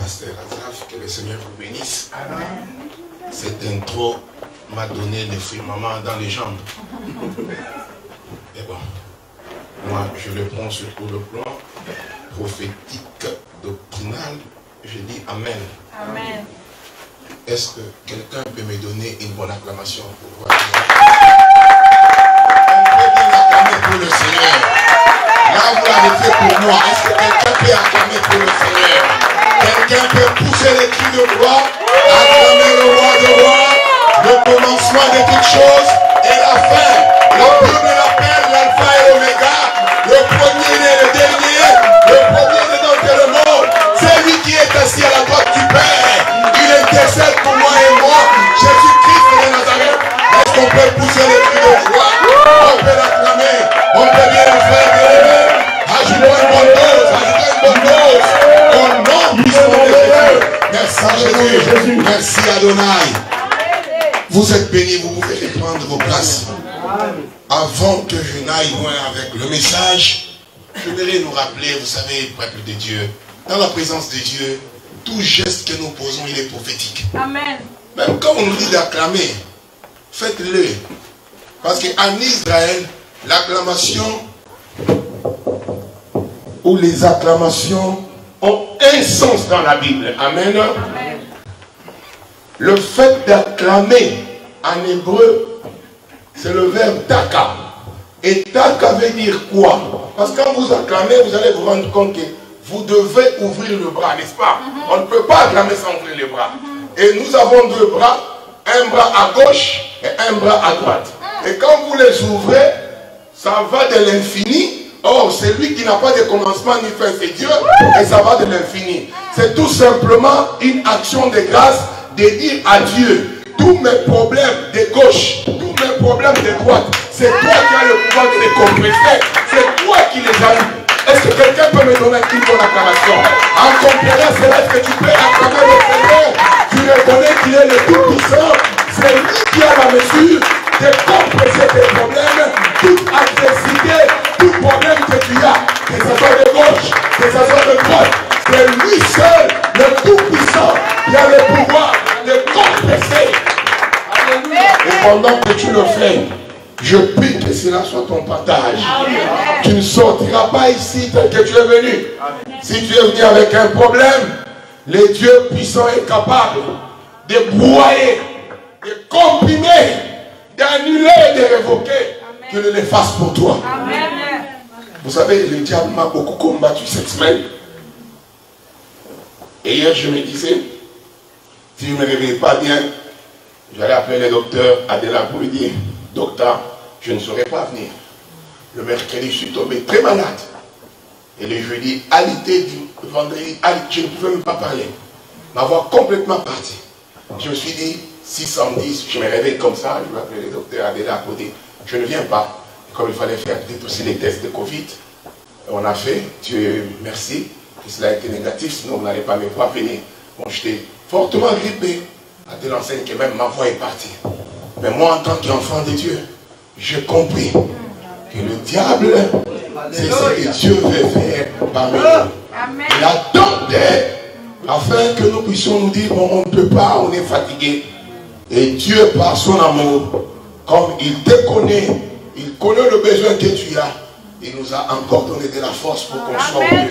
pasteur Azaf, que le Seigneur vous bénisse. Amen. Cette intro m'a donné les fruits maman dans les jambes. Et bon, moi je le prends sur tout le plan prophétique, doctrinal. Je dis Amen. Amen. Est-ce que quelqu'un peut me donner une bonne acclamation pour voir? On peut bien acclamer pour le Seigneur. Là, vous l'avez fait pour moi. Est-ce que quelqu'un peut acclamer pour le Seigneur? Quelqu'un peut pousser les cris de gloire, acclamer le roi de rois, le commencement de toutes choses et la fin. La Bible l'appelle l'alpha et l'oméga, le premier et le dernier, le premier de notre monde. C'est lui qui est assis à la droite du Père. Il intercède pour moi et moi. Jésus-Christ de Nazareth. Est-ce qu'on peut pousser les cris de gloire? On peut l'acclamer. On peut bien le faire, bien aimé. Ajoutons une bonne dose. Ajoutons une bonne dose. Au nom puissant de Jésus. Merci Jésus. Merci Adonai. Vous êtes bénis. Vous pouvez reprendre vos places. Avant que je n'aille loin avec le message, je voudrais nous rappeler, vous savez, peuple de Dieu, dans la présence de Dieu, tout geste que nous posons, il est prophétique. Amen. Même quand on nous dit d'acclamer, faites-le. Parce qu'en Israël, l'acclamation ou les acclamations ont un sens dans la Bible. Amen. Amen. Le fait d'acclamer en hébreu, c'est le verbe taka. Et taka veut dire quoi? Parce que quand vous acclamez, vous allez vous rendre compte que vous devez ouvrir le bras, n'est-ce pas? On ne peut pas acclamer sans ouvrir les bras. Et nous avons deux bras, un bras à gauche et un bras à droite. Et quand vous les ouvrez, ça va de l'infini. Or, celui qui n'a pas de commencement ni fin, c'est Dieu, et ça va de l'infini. C'est tout simplement une action de grâce de dire à Dieu, tous mes problèmes de gauche, tous mes problèmes de droite, c'est toi qui as le pouvoir de les compresser, c'est toi qui les as eu. Est-ce que quelqu'un peut me donner une bonne acclamation? En comprenant cela, est-ce que tu peux acclamer le Seigneur? Tu reconnais qu'il est le Tout-Puissant, c'est lui qui a la mesure de compresser tes problèmes, toute adversité, tout problème que tu as, que ce soit de gauche, que ce soit de droite, c'est lui seul, le Tout-Puissant, qui a le pouvoir de compresser. Et pendant que tu le fais, je prie que cela soit ton partage. Tu ne sortiras pas ici tel que tu es venu. Si tu es venu avec un problème, le Dieu puissant est capable de broyer, de comprimer, d'annuler et de révoquer. Que ne les fasse pour toi. Amen. Vous savez, le diable m'a beaucoup combattu cette semaine. Et hier, je me disais, si je ne me réveille pas bien, j'allais appeler le docteur Adela pour lui dire, docteur, je ne saurais pas venir. Le mercredi, je suis tombé très malade. Et le jeudi, à l'été du vendredi, je ne pouvais même pas parler. Ma voix complètement partie. Je me suis dit, 610, je me réveille comme ça, je vais appeler le docteur Adela pour dire, je ne viens pas. Comme il fallait faire peut-être aussi les tests de Covid, on a fait, Dieu merci, que cela a été négatif, sinon vous n'allez pas me voir venir. Bon, j'étais fortement grippé, à telle enseigne que même ma voix est partie. Mais moi, en tant qu'enfant de Dieu, j'ai compris que le diable, c'est ce que Dieu veut faire parmi nous. Il attendait afin que nous puissions nous dire, bon, on ne peut pas, on est fatigué. Et Dieu, par son amour, comme il te connaît, il connaît le besoin que tu as. Il nous a encore donné de la force pour qu'on soit heureux.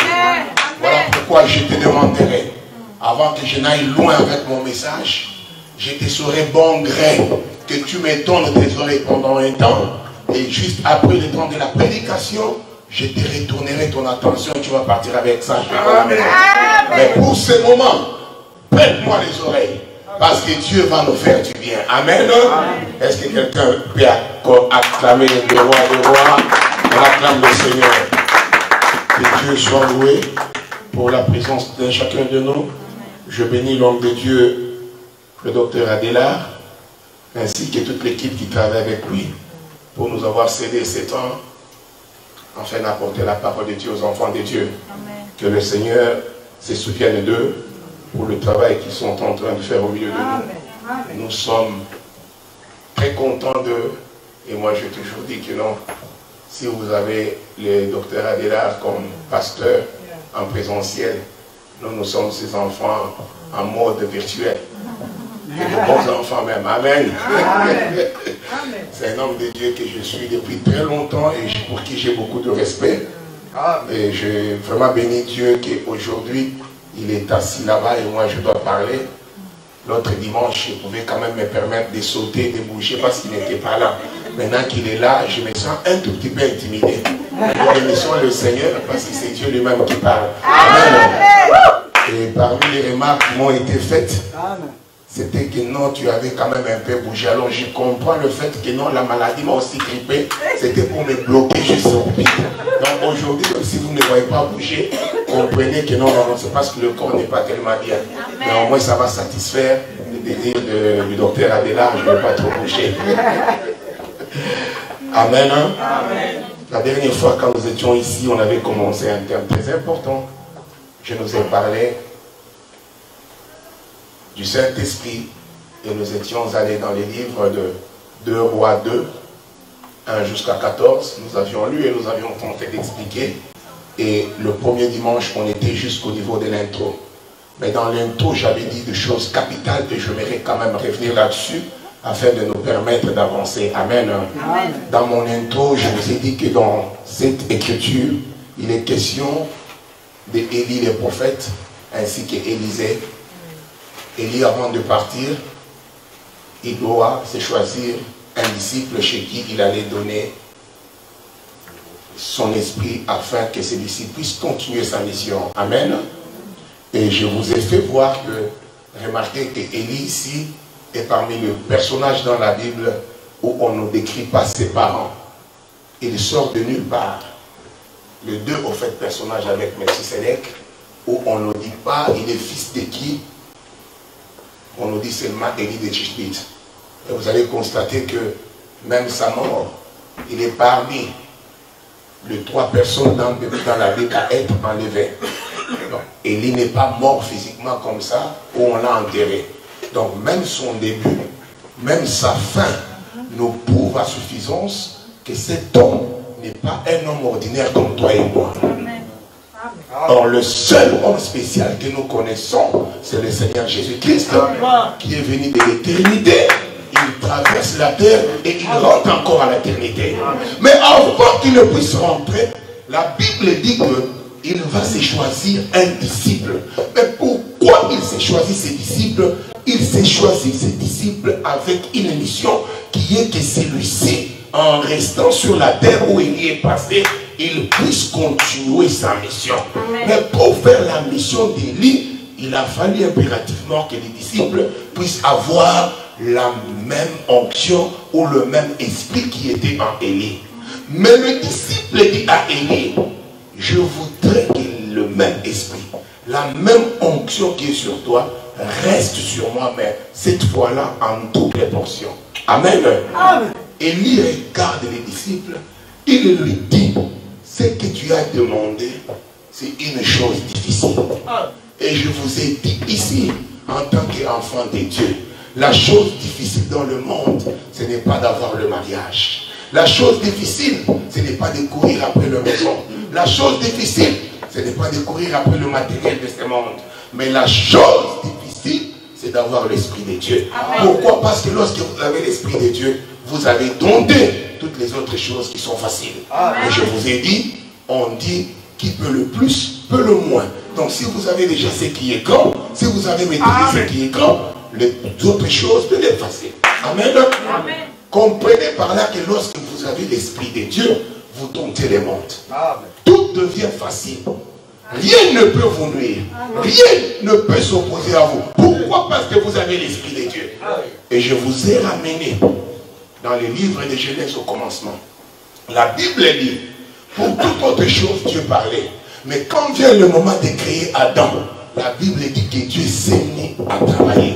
Voilà pourquoi je te demanderai, avant que je n'aille loin avec mon message, je te saurai bon gré que tu me donnes tes oreilles pendant un temps. Et juste après le temps de la prédication, je te retournerai ton attention et tu vas partir avec ça. Mais pour ce moment, prête-moi les oreilles. Parce que Dieu va nous faire du bien. Amen. Est-ce que quelqu'un peut acclamer le roi des rois? On acclame le Seigneur. Que Dieu soit loué pour la présence de chacun de nous. Je bénis l'homme de Dieu, le docteur Adela, ainsi que toute l'équipe qui travaille avec lui, pour nous avoir cédé ces temps, afin d'apporter la parole de Dieu aux enfants de Dieu. Amen. Que le Seigneur se souvienne d'eux pour le travail qu'ils sont en train de faire au milieu de nous. Nous sommes très contents d'eux. Et moi, j'ai toujours dit que non, si vous avez le docteur Adela comme pasteur en présentiel, Nous sommes ses enfants en mode virtuel. Et de bons enfants même. Amen. C'est un homme de Dieu que je suis depuis très longtemps et pour qui j'ai beaucoup de respect. Et je vraiment bénis Dieu qu'aujourd'hui, il est assis là-bas et moi je dois parler. L'autre dimanche, je pouvais quand même me permettre de sauter, de bouger parce qu'il n'était pas là. Maintenant qu'il est là, je me sens un tout petit peu intimidé. Nous bénissons le Seigneur parce que c'est Dieu lui-même qui parle. Amen. Et parmi les remarques qui m'ont été faites, c'était que non, tu avais quand même un peu bougé. Alors je comprends le fait que non, la maladie m'a aussi grippé. C'était pour me bloquer juste au pied. Donc aujourd'hui, si vous ne voyez pas bouger, comprenez que non, c'est parce que le corps n'est pas tellement bien. Mais au moins ça va satisfaire le désir du docteur Adela, je ne vais pas trop bouger. Amen. Hein? Amen. La dernière fois quand nous étions ici, on avait commencé un thème très important. Je nous ai parlé du Saint-Esprit et nous étions allés dans les livres de 2 Rois 2, 1 jusqu'à 14. Nous avions lu et nous avions tenté d'expliquer. Et le premier dimanche, on était jusqu'au niveau de l'intro. Mais dans l'intro, j'avais dit des choses capitales et je voudrais quand même revenir là-dessus afin de nous permettre d'avancer. Amen. Amen. Dans mon intro, je vous ai dit que dans cette écriture, il est question d'Élie le prophète ainsi qu'Élisée. Élie, avant de partir, il doit se choisir un disciple chez qui il allait donner son esprit afin que celui-ci puisse continuer sa mission. Amen. Et je vous ai fait voir que, remarquez que Élie ici est parmi les personnages dans la Bible où on ne décrit pas ses parents. Il sort de nulle part. Le deux, au fait, personnage avec Melchisedec, où on ne dit pas il est fils de qui. On nous dit seulement Élie de Tishbite. Et vous allez constater que même sa mort, il est parmi les 3 personnes dans la Bible à être enlevées. Donc, Élie n'est pas mort physiquement comme ça, où on l'a enterré. Donc même son début, même sa fin, nous prouve à suffisance que cet homme n'est pas un homme ordinaire comme toi et moi. Or, le seul homme spécial que nous connaissons, c'est le Seigneur Jésus-Christ, qui est venu de l'éternité. Il traverse la terre et il rentre encore à l'éternité. Mais avant qu'il ne puisse rentrer, la Bible dit qu'il va se choisir un disciple. Mais pourquoi il s'est choisi ses disciples? Il s'est choisi ses disciples avec une mission qui est que celui-ci, en restant sur la terre où il y est passé, il puisse continuer sa mission. Mais pour faire la mission d'Élie, il a fallu impérativement que les disciples puissent avoir la même onction ou le même esprit qui était en Élie. Mais le disciple dit à Élie, je voudrais que le même esprit, la même onction qui est sur toi, reste sur moi, mais cette fois-là en double portion. Amen. Amen. Élie regarde les disciples, il lui dit, ce que tu as demandé, c'est une chose difficile. Et je vous ai dit ici, en tant qu'enfant de Dieu, la chose difficile dans le monde, ce n'est pas d'avoir le mariage. La chose difficile, ce n'est pas de courir après le maison. La chose difficile, ce n'est pas de courir après le matériel de ce monde. Mais la chose difficile, c'est d'avoir l'Esprit de Dieu. Amen. Pourquoi? Parce que lorsque vous avez l'Esprit de Dieu, vous avez dompté toutes les autres choses qui sont faciles. Amen. Et je vous ai dit, on dit qui peut le plus, peut le moins. Donc si vous avez déjà ce qui est grand, si vous avez maîtrisé ce qui est grand, les autres choses deviennent faciles. Amen. Amen. Comprenez par là que lorsque vous avez l'Esprit de Dieu, vous domptez les mondes. Amen. Tout devient facile. Rien ne peut vous nuire. Rien ne peut s'opposer à vous. Pourquoi? Parce que vous avez l'Esprit de Dieu. Et je vous ai ramené dans les livres de Genèse au commencement. La Bible dit, pour toute autre chose, Dieu parlait. Mais quand vient le moment de créer Adam, la Bible dit que Dieu s'est mis à travailler.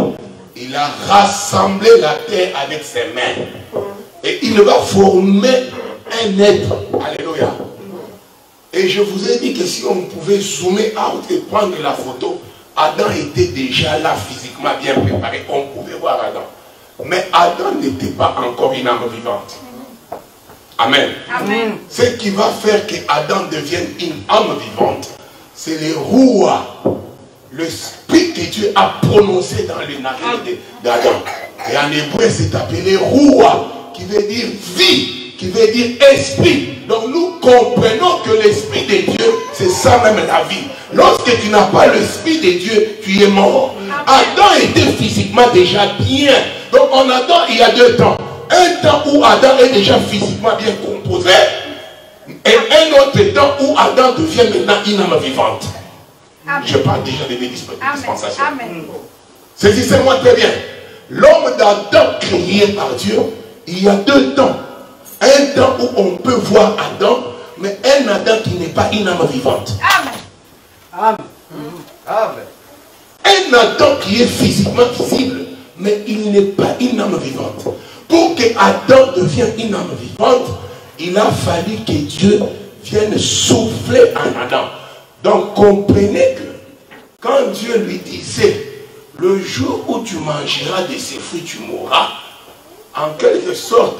Il a rassemblé la terre avec ses mains. Et il va former un être. Alléluia. Et je vous ai dit que si on pouvait zoomer out et prendre la photo, Adam était déjà là physiquement bien préparé. On pouvait voir Adam. Mais Adam n'était pas encore une âme vivante. Amen. Amen. Ce qui va faire que Adam devienne une âme vivante, c'est les rouas l'esprit que Dieu a prononcé dans les narines d'Adam. Et en hébreu, c'est appelé Roua, qui veut dire vie, qui veut dire esprit. Donc nous comprenons que l'esprit de Dieu, c'est ça même la vie. Lorsque tu n'as pas l'esprit de Dieu, tu es mort. Adam était physiquement déjà bien. Donc en Adam, il y a deux temps. Un temps où Adam est déjà physiquement bien composé, et un autre temps où Adam devient maintenant une âme vivante. Amen. Je parle déjà de mes dispensations. Saisissez-moi très bien. L'homme d'Adam créé par Dieu, il y a deux temps. Un temps où on peut voir Adam, mais un Adam qui n'est pas une âme vivante. Amen. Amen. Un Adam qui est physiquement visible, mais il n'est pas une âme vivante. Pour que Adam devienne une âme vivante, il a fallu que Dieu vienne souffler en Adam. Donc comprenez que quand Dieu lui disait, le jour où tu mangeras de ces fruits, tu mourras, en quelque sorte,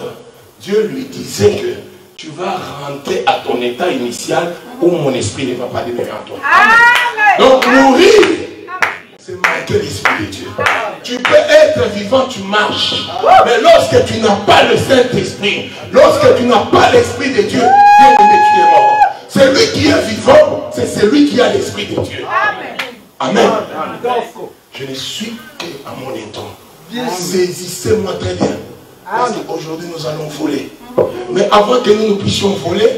Dieu lui disait que tu vas rentrer à ton état initial où mon esprit ne va pas demeurer en toi. Amen. Donc mourir, c'est manquer l'esprit de Dieu. Tu peux être vivant, tu marches. Mais lorsque tu n'as pas le Saint-Esprit, lorsque tu n'as pas l'Esprit de Dieu, bien aimé, tu es mort. Celui qui est vivant, c'est celui qui a l'Esprit de Dieu. Amen. Je ne suis qu'à mon état. Saisissez-moi très bien. Parce qu'aujourd'hui nous allons voler. Mais avant que nous puissions voler,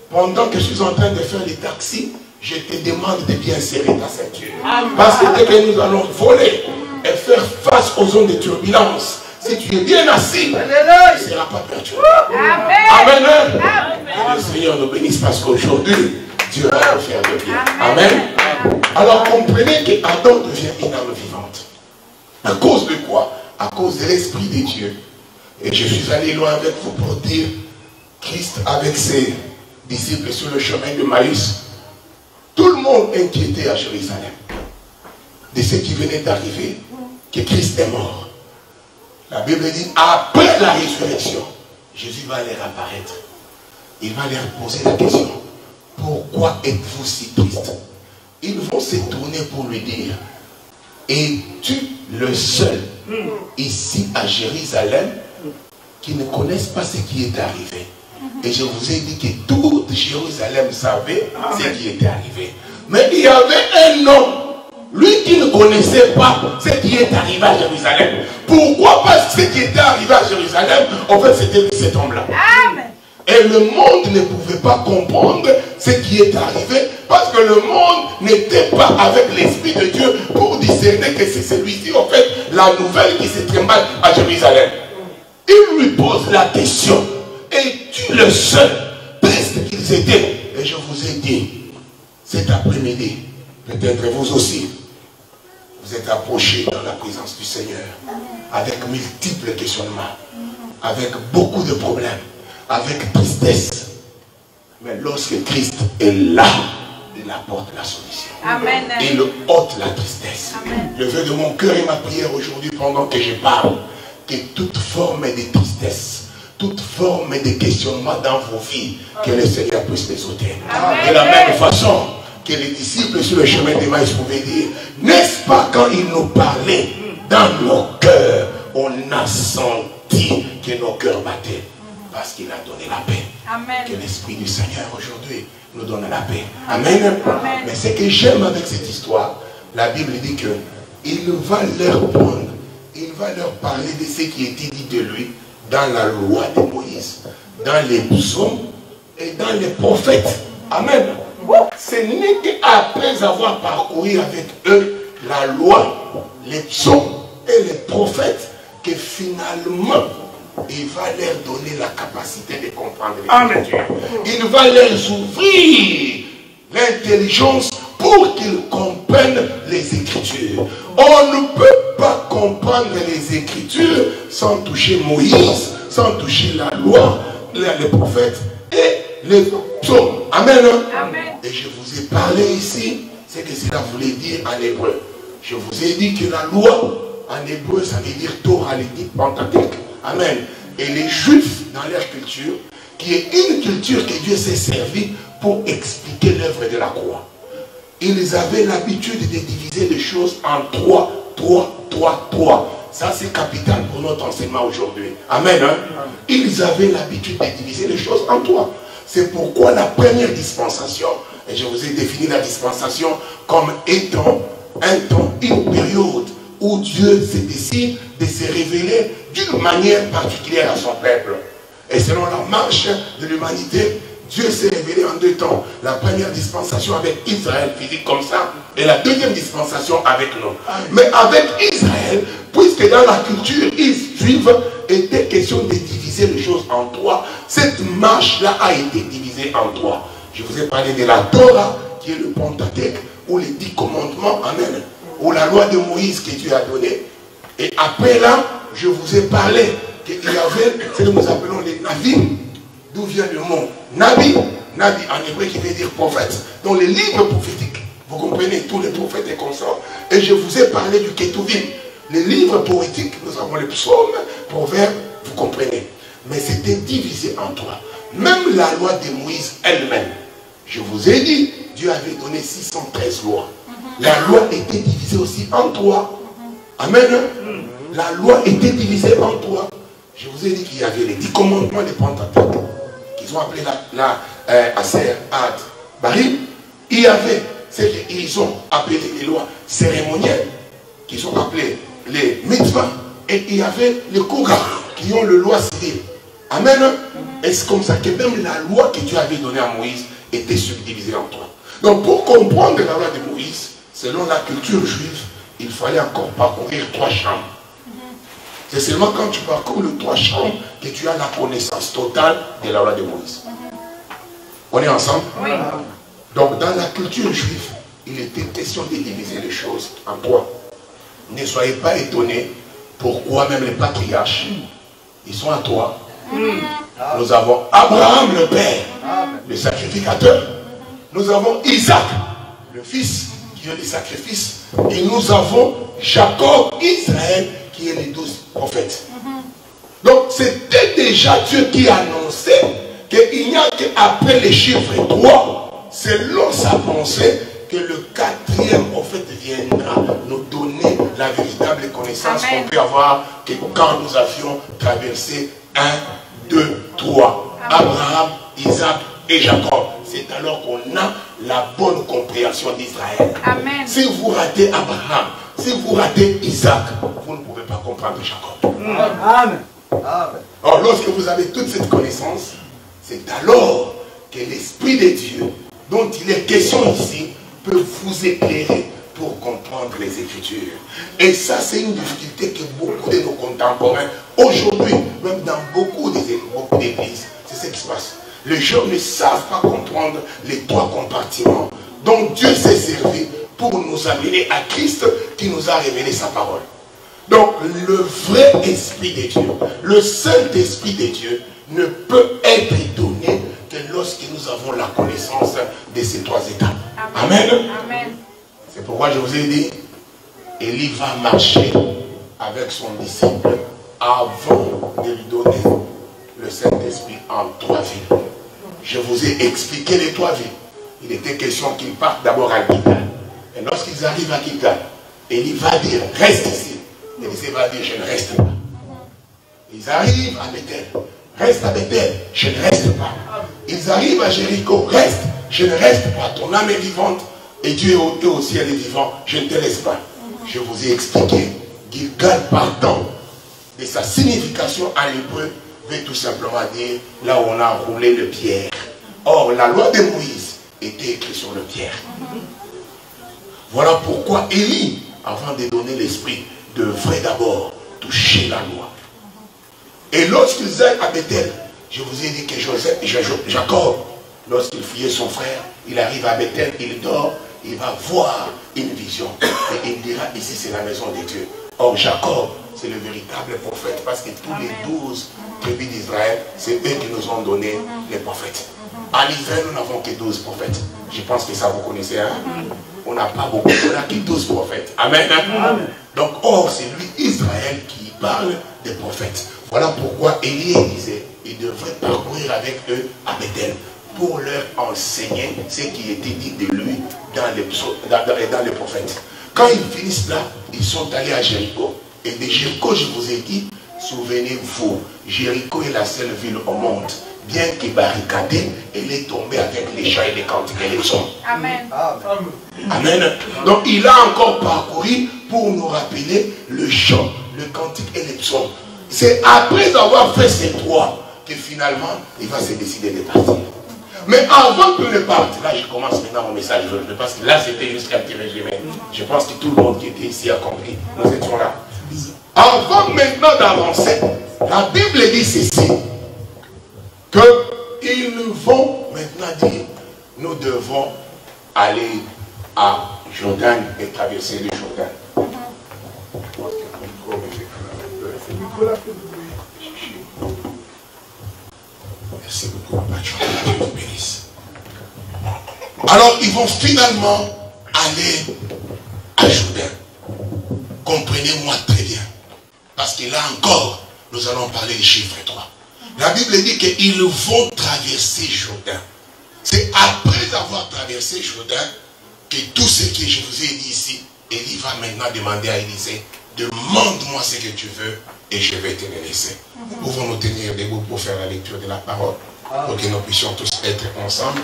pendant que je suis en train de faire les taxis, je te demande de bien serrer ta ceinture. Parce que dès que nous allons voler et faire face aux zones de turbulence, si tu es bien assis, tu ne seras pas perturbé. Amen. Amen. Le Seigneur nous bénisse parce qu'aujourd'hui, Dieu va nous faire de bien. Amen. Alors comprenez que Adam devient une âme vivante. À cause de quoi? À cause de l'Esprit de Dieu. Et je suis allé loin avec vous pour dire, Christ avec ses disciples sur le chemin de Maïs, tout le monde inquiétait à Jérusalem de ce qui venait d'arriver, que Christ est mort. La Bible dit, après la résurrection, Jésus va leur apparaître. Il va leur poser la question, pourquoi êtes-vous si triste? Ils vont se tourner pour lui dire, es-tu le seul ici à Jérusalem qui ne connaissent pas ce qui est arrivé? Et je vous ai dit que tout Jérusalem savait ce qui était arrivé. Mais il y avait un homme, lui qui ne connaissait pas ce qui est arrivé à Jérusalem. Pourquoi? Parce que ce qui était arrivé à Jérusalem, en fait, c'était cet homme-là. Et le monde ne pouvait pas comprendre ce qui est arrivé parce que le monde n'était pas avec l'Esprit de Dieu pour discerner que c'est celui-ci, en fait, la nouvelle qui se trimballe à Jérusalem. Il lui pose la question, es-tu le seul triste qu'ils étaient? Et je vous ai dit, cet après-midi, peut-être vous aussi, vous êtes approchés dans la présence du Seigneur avec multiples questionnements, avec beaucoup de problèmes, avec tristesse. Mais lorsque Christ est là, il apporte la solution. Amen. Il ôte la tristesse. Amen. Le vœu de mon cœur et ma prière aujourd'hui pendant que je parle, que toute forme de tristesse, toute forme de questionnement dans vos vies, que le Seigneur puisse les ôter. De la même façon que les disciples sur le chemin d'Emmaüs pouvaient dire, n'est-ce pas quand il nous parlait dans nos cœurs, on a senti que nos cœurs battaient. Parce qu'il a donné la paix. Amen. Que l'Esprit du Seigneur aujourd'hui nous donne la paix. Amen. Amen. Mais ce que j'aime avec cette histoire, la Bible dit que il va leur prendre, il va leur parler de ce qui était dit de lui dans la loi de Moïse, dans les psaumes et dans les prophètes. Amen. Ce n'est qu'après avoir parcouru avec eux la loi, les psaumes et les prophètes que finalement il va leur donner la capacité de comprendre les Écritures. Il va leur ouvrir l'intelligence pour qu'ils comprennent les Écritures. On ne peut pas comprendre les Écritures sans toucher Moïse, sans toucher la loi, les prophètes et les psaumes. Amen. Amen. Et je vous ai parlé ici, c'est que cela voulait dire en hébreu. Je vous ai dit que la loi, en hébreu, ça veut dire Torah, l'édit Pentateuque. Amen. Et les Juifs, dans leur culture, qui est une culture que Dieu s'est servi pour expliquer l'œuvre de la croix. ils avaient l'habitude de diviser les choses en trois. Ça, c'est capital pour notre enseignement aujourd'hui. Amen. Hein? Ils avaient l'habitude de diviser les choses en trois. C'est pourquoi la première dispensation, et je vous ai défini la dispensation comme étant un temps, une période où Dieu se décide de se révéler d'une manière particulière à son peuple. Et selon la marche de l'humanité, Dieu s'est révélé en deux temps. La première dispensation avec Israël, physique comme ça, et la deuxième dispensation avec nous. Mais avec Israël, puisque dans la culture juive, était question de diviser les choses en trois, cette marche-là a été divisée en trois. Je vous ai parlé de la Torah, qui est le Pentateuque, ou les 10 commandements, amen, ou la loi de Moïse que Dieu a donnée. Et après là, je vous ai parlé qu'il y avait ce que nous appelons les Navim. D'où vient le mot Nabi? Nabi en hébreu qui veut dire prophète. Dans les livres prophétiques, vous comprenez, tous les prophètes et consorts. Et je vous ai parlé du Ketuvim. Les livres poétiques, nous avons les psaumes, proverbes, vous comprenez. Mais c'était divisé en trois. Même la loi de Moïse elle-même. Je vous ai dit, Dieu avait donné 613 lois. La loi était divisée aussi en trois. Amen. La loi était divisée en trois. Je vous ai dit qu'il y avait les 10 commandements des Pentateuque, qu'ils ont appelé la Aser, Ad, Barim. Il y avait ce qu'ils ont appelé les lois cérémonielles, qu'ils ont appelé les mitzvahs, et il y avait les Koga, qui ont le loi civile. Amen. Et c'est comme ça que même la loi que Dieu avait donnée à Moïse était subdivisée en trois. Donc pour comprendre la loi de Moïse, selon la culture juive, il fallait encore parcourir 3 chambres. C'est seulement quand tu parcours les 3 chambres que tu as la connaissance totale de la loi de Moïse. On est ensemble? Oui. Donc dans la culture juive, il était question de diviser les choses en 3. Ne soyez pas étonnés pourquoi même les patriarches, ils sont à 3. Nous avons Abraham le père, le sacrificateur. Nous avons Isaac, le fils qui est le sacrifice. Et nous avons Jacob, Israël, qui est les 12 prophètes. Donc c'était déjà Dieu qui annonçait qu'il n'y a qu'après les chiffres 3, selon sa pensée, que le 4e prophète viendra nous donner la véritable connaissance qu'on peut avoir que quand nous avions traversé 1, 2, 3, Abraham, Isaac et Jacob. C'est alors qu'on a la bonne compréhension d'Israël. Si vous ratez Abraham, si vous ratez Isaac, vous ne pouvez pas comprendre Jacob. Amen. Alors lorsque vous avez toute cette connaissance, c'est alors que l'Esprit de Dieu, dont il est question ici, peut vous éclairer pour comprendre les Écritures. Et ça, c'est une difficulté que beaucoup de nos contemporains, aujourd'hui, même dans beaucoup d'églises, c'est ce qui se passe. Les gens ne savent pas comprendre les 3 compartiments dont Dieu s'est servi pour nous amener à Christ qui nous a révélé sa parole. Donc, le vrai Esprit de Dieu, le Saint-Esprit de Dieu, ne peut être donné que lorsque nous avons la connaissance de ces 3 étapes. Amen. Amen. C'est pourquoi je vous ai dit, Élie va marcher avec son disciple avant de lui donner le Saint-Esprit en 3 villes. Je vous ai expliqué les 3 villes. Il était question qu'ils partent d'abord à Gilgal. Et lorsqu'ils arrivent à Gilgal, Élie va dire, reste ici. Élisée va dire, je ne reste pas. Ils arrivent à Bethel. Reste à Bethel, je ne reste pas. Ils arrivent à Jéricho, reste, je ne reste pas. Ton âme est vivante et Dieu aussi elle est vivant, je ne te laisse pas. Je vous ai expliqué, Gilgal partant de sa signification à l'hébreu veut tout simplement dire là où on a roulé le pierre. Or, la loi de Moïse était écrite sur le pierre. Voilà pourquoi Élie, avant de donner l'esprit, devrait d'abord toucher la loi. Et lorsqu'ils allaient à Bethel, je vous ai dit que Jacob, lorsqu'il fuyait son frère, il arrive à Bethel, il dort, il va voir une vision. Et il dira, ici c'est la maison de Dieu. Or Jacob, c'est le véritable prophète, parce que tous les 12 tribus d'Israël, c'est eux qui nous ont donné les prophètes. En Israël, nous n'avons que 12 prophètes. Je pense que ça vous connaissez, hein? On n'a pas beaucoup, on n'a que 12 prophètes. Amen. Amen. Donc, or, c'est lui, Israël, qui parle des prophètes. Voilà pourquoi Élie disait, il devrait parcourir avec eux à Bethel pour leur enseigner ce qui était dit de lui dans les prophètes. Quand ils finissent là, ils sont allés à Jéricho. Et de Jéricho, je vous ai dit, souvenez-vous, Jéricho est la seule ville au monde, bien que barricadée, elle est tombée avec les chants et les cantiques et les sons. Amen. Amen. Donc il a encore parcouru pour nous rappeler le chant, le cantique et les psaumes. C'est après avoir fait ces trois que finalement, il va se décider de partir. Mais avant qu'il ne parte, là je commence maintenant mon message, parce que là c'était juste un petit résumé. Je pense que tout le monde qui était ici a compris. Nous étions là. Avant maintenant d'avancer, la Bible dit ceci, qu'ils vont maintenant dire, nous devons aller à Jordan et traverser le Jordan. Merci beaucoup, Papa. Dieu vous bénisse. Alors, ils vont finalement aller à Jordan. Comprenez-moi très bien. Parce que là encore, nous allons parler du chiffre 3. La Bible dit qu'ils vont traverser Jordan. C'est après avoir traversé Jordan que tout ce que je vous ai dit ici, Élie va maintenant demander à Élisée, demande-moi ce que tu veux et je vais te le laisser. Nous pouvons nous tenir debout pour faire la lecture de la parole, pour que nous puissions tous être ensemble.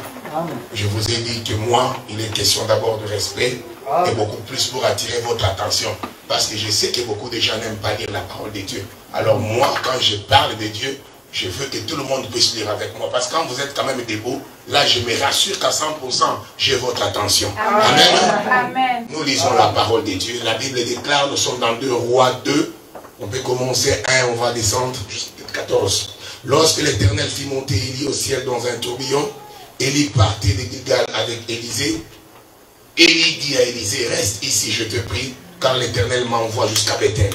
Je vous ai dit que moi, il est question d'abord de respect et beaucoup plus pour attirer votre attention. Parce que je sais que beaucoup de gens n'aiment pas lire la parole de Dieu. Alors moi, quand je parle de Dieu, je veux que tout le monde puisse lire avec moi. Parce que quand vous êtes quand même debout, là je me rassure qu'à 100%, j'ai votre attention. Amen. Amen. Nous lisons la parole de Dieu. La Bible déclare, nous sommes dans 2 Rois 2. On peut commencer 1, on va descendre jusqu'à 14. Lorsque l'Éternel fit monter Élie au ciel dans un tourbillon, Élie partait de Gilgal avec Élisée. Élie dit à Élisée, reste ici, je te prie, car l'Éternel m'envoie jusqu'à Bethel.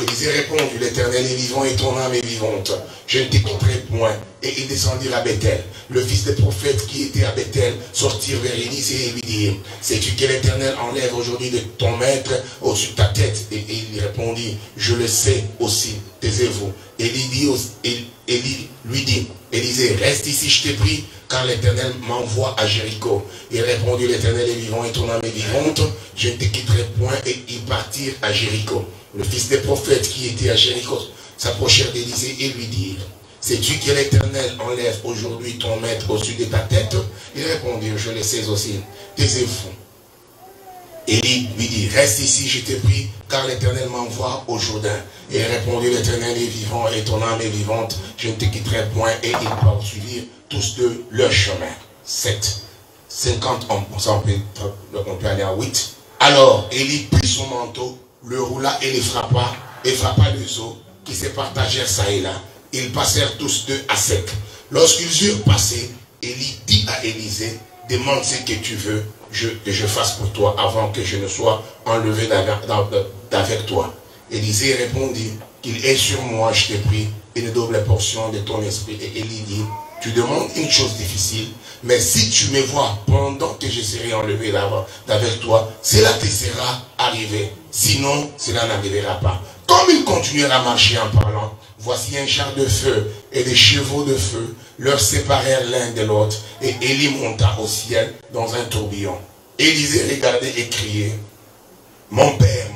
Élisée répondit, l'Éternel est vivant et ton âme est vivante. Je ne t'écouterai point. Et ils descendirent à Bethel. Le fils des prophètes qui était à Bethel sortirent vers Élisée et lui dirent, sais-tu que l'Éternel enlève aujourd'hui de ton maître au-dessus de ta tête? Et il répondit, je le sais aussi, taisez-vous. Élie lui dit, Élisée, reste ici, je te prie, car l'Éternel m'envoie à Jéricho. Il répondit, l'Éternel est vivant et ton âme est vivante, je ne te quitterai point. Et ils partirent à Jéricho. Le fils des prophètes qui était à Jéricho s'approchèrent d'Élisée et lui dirent, sais-tu que l'Éternel enlève aujourd'hui ton maître au-dessus de ta tête? Il répondit, je le sais aussi, taisez-vous. Élie lui dit, reste ici, je te prie, car l'Éternel m'envoie au Jourdain. Et il répondit, l'Éternel est vivant et ton âme est vivante, je ne te quitterai point. Et ils poursuivirent tous deux leur chemin. 7. 50, on peut aller à 8. Alors, Élie prit son manteau, le roula et les frappa les eaux qui se partagèrent ça et là. Ils passèrent tous deux à sec. Lorsqu'ils eurent passé, Élie dit à Élisée, demande ce que tu veux que je fasse pour toi avant que je ne sois enlevé d'avec toi. Élisée répondit, qu'il est sur moi, je te prie, une double portion de ton esprit. Et Élie dit, tu demandes une chose difficile, mais si tu me vois pendant que je serai enlevé d'avec toi, cela te sera arrivé. Sinon, cela n'arrivera pas. Comme ils continuèrent à marcher en parlant, voici un char de feu et des chevaux de feu leur séparèrent l'un de l'autre. Et Élie monta au ciel dans un tourbillon. Élisée regardait et criait, mon père,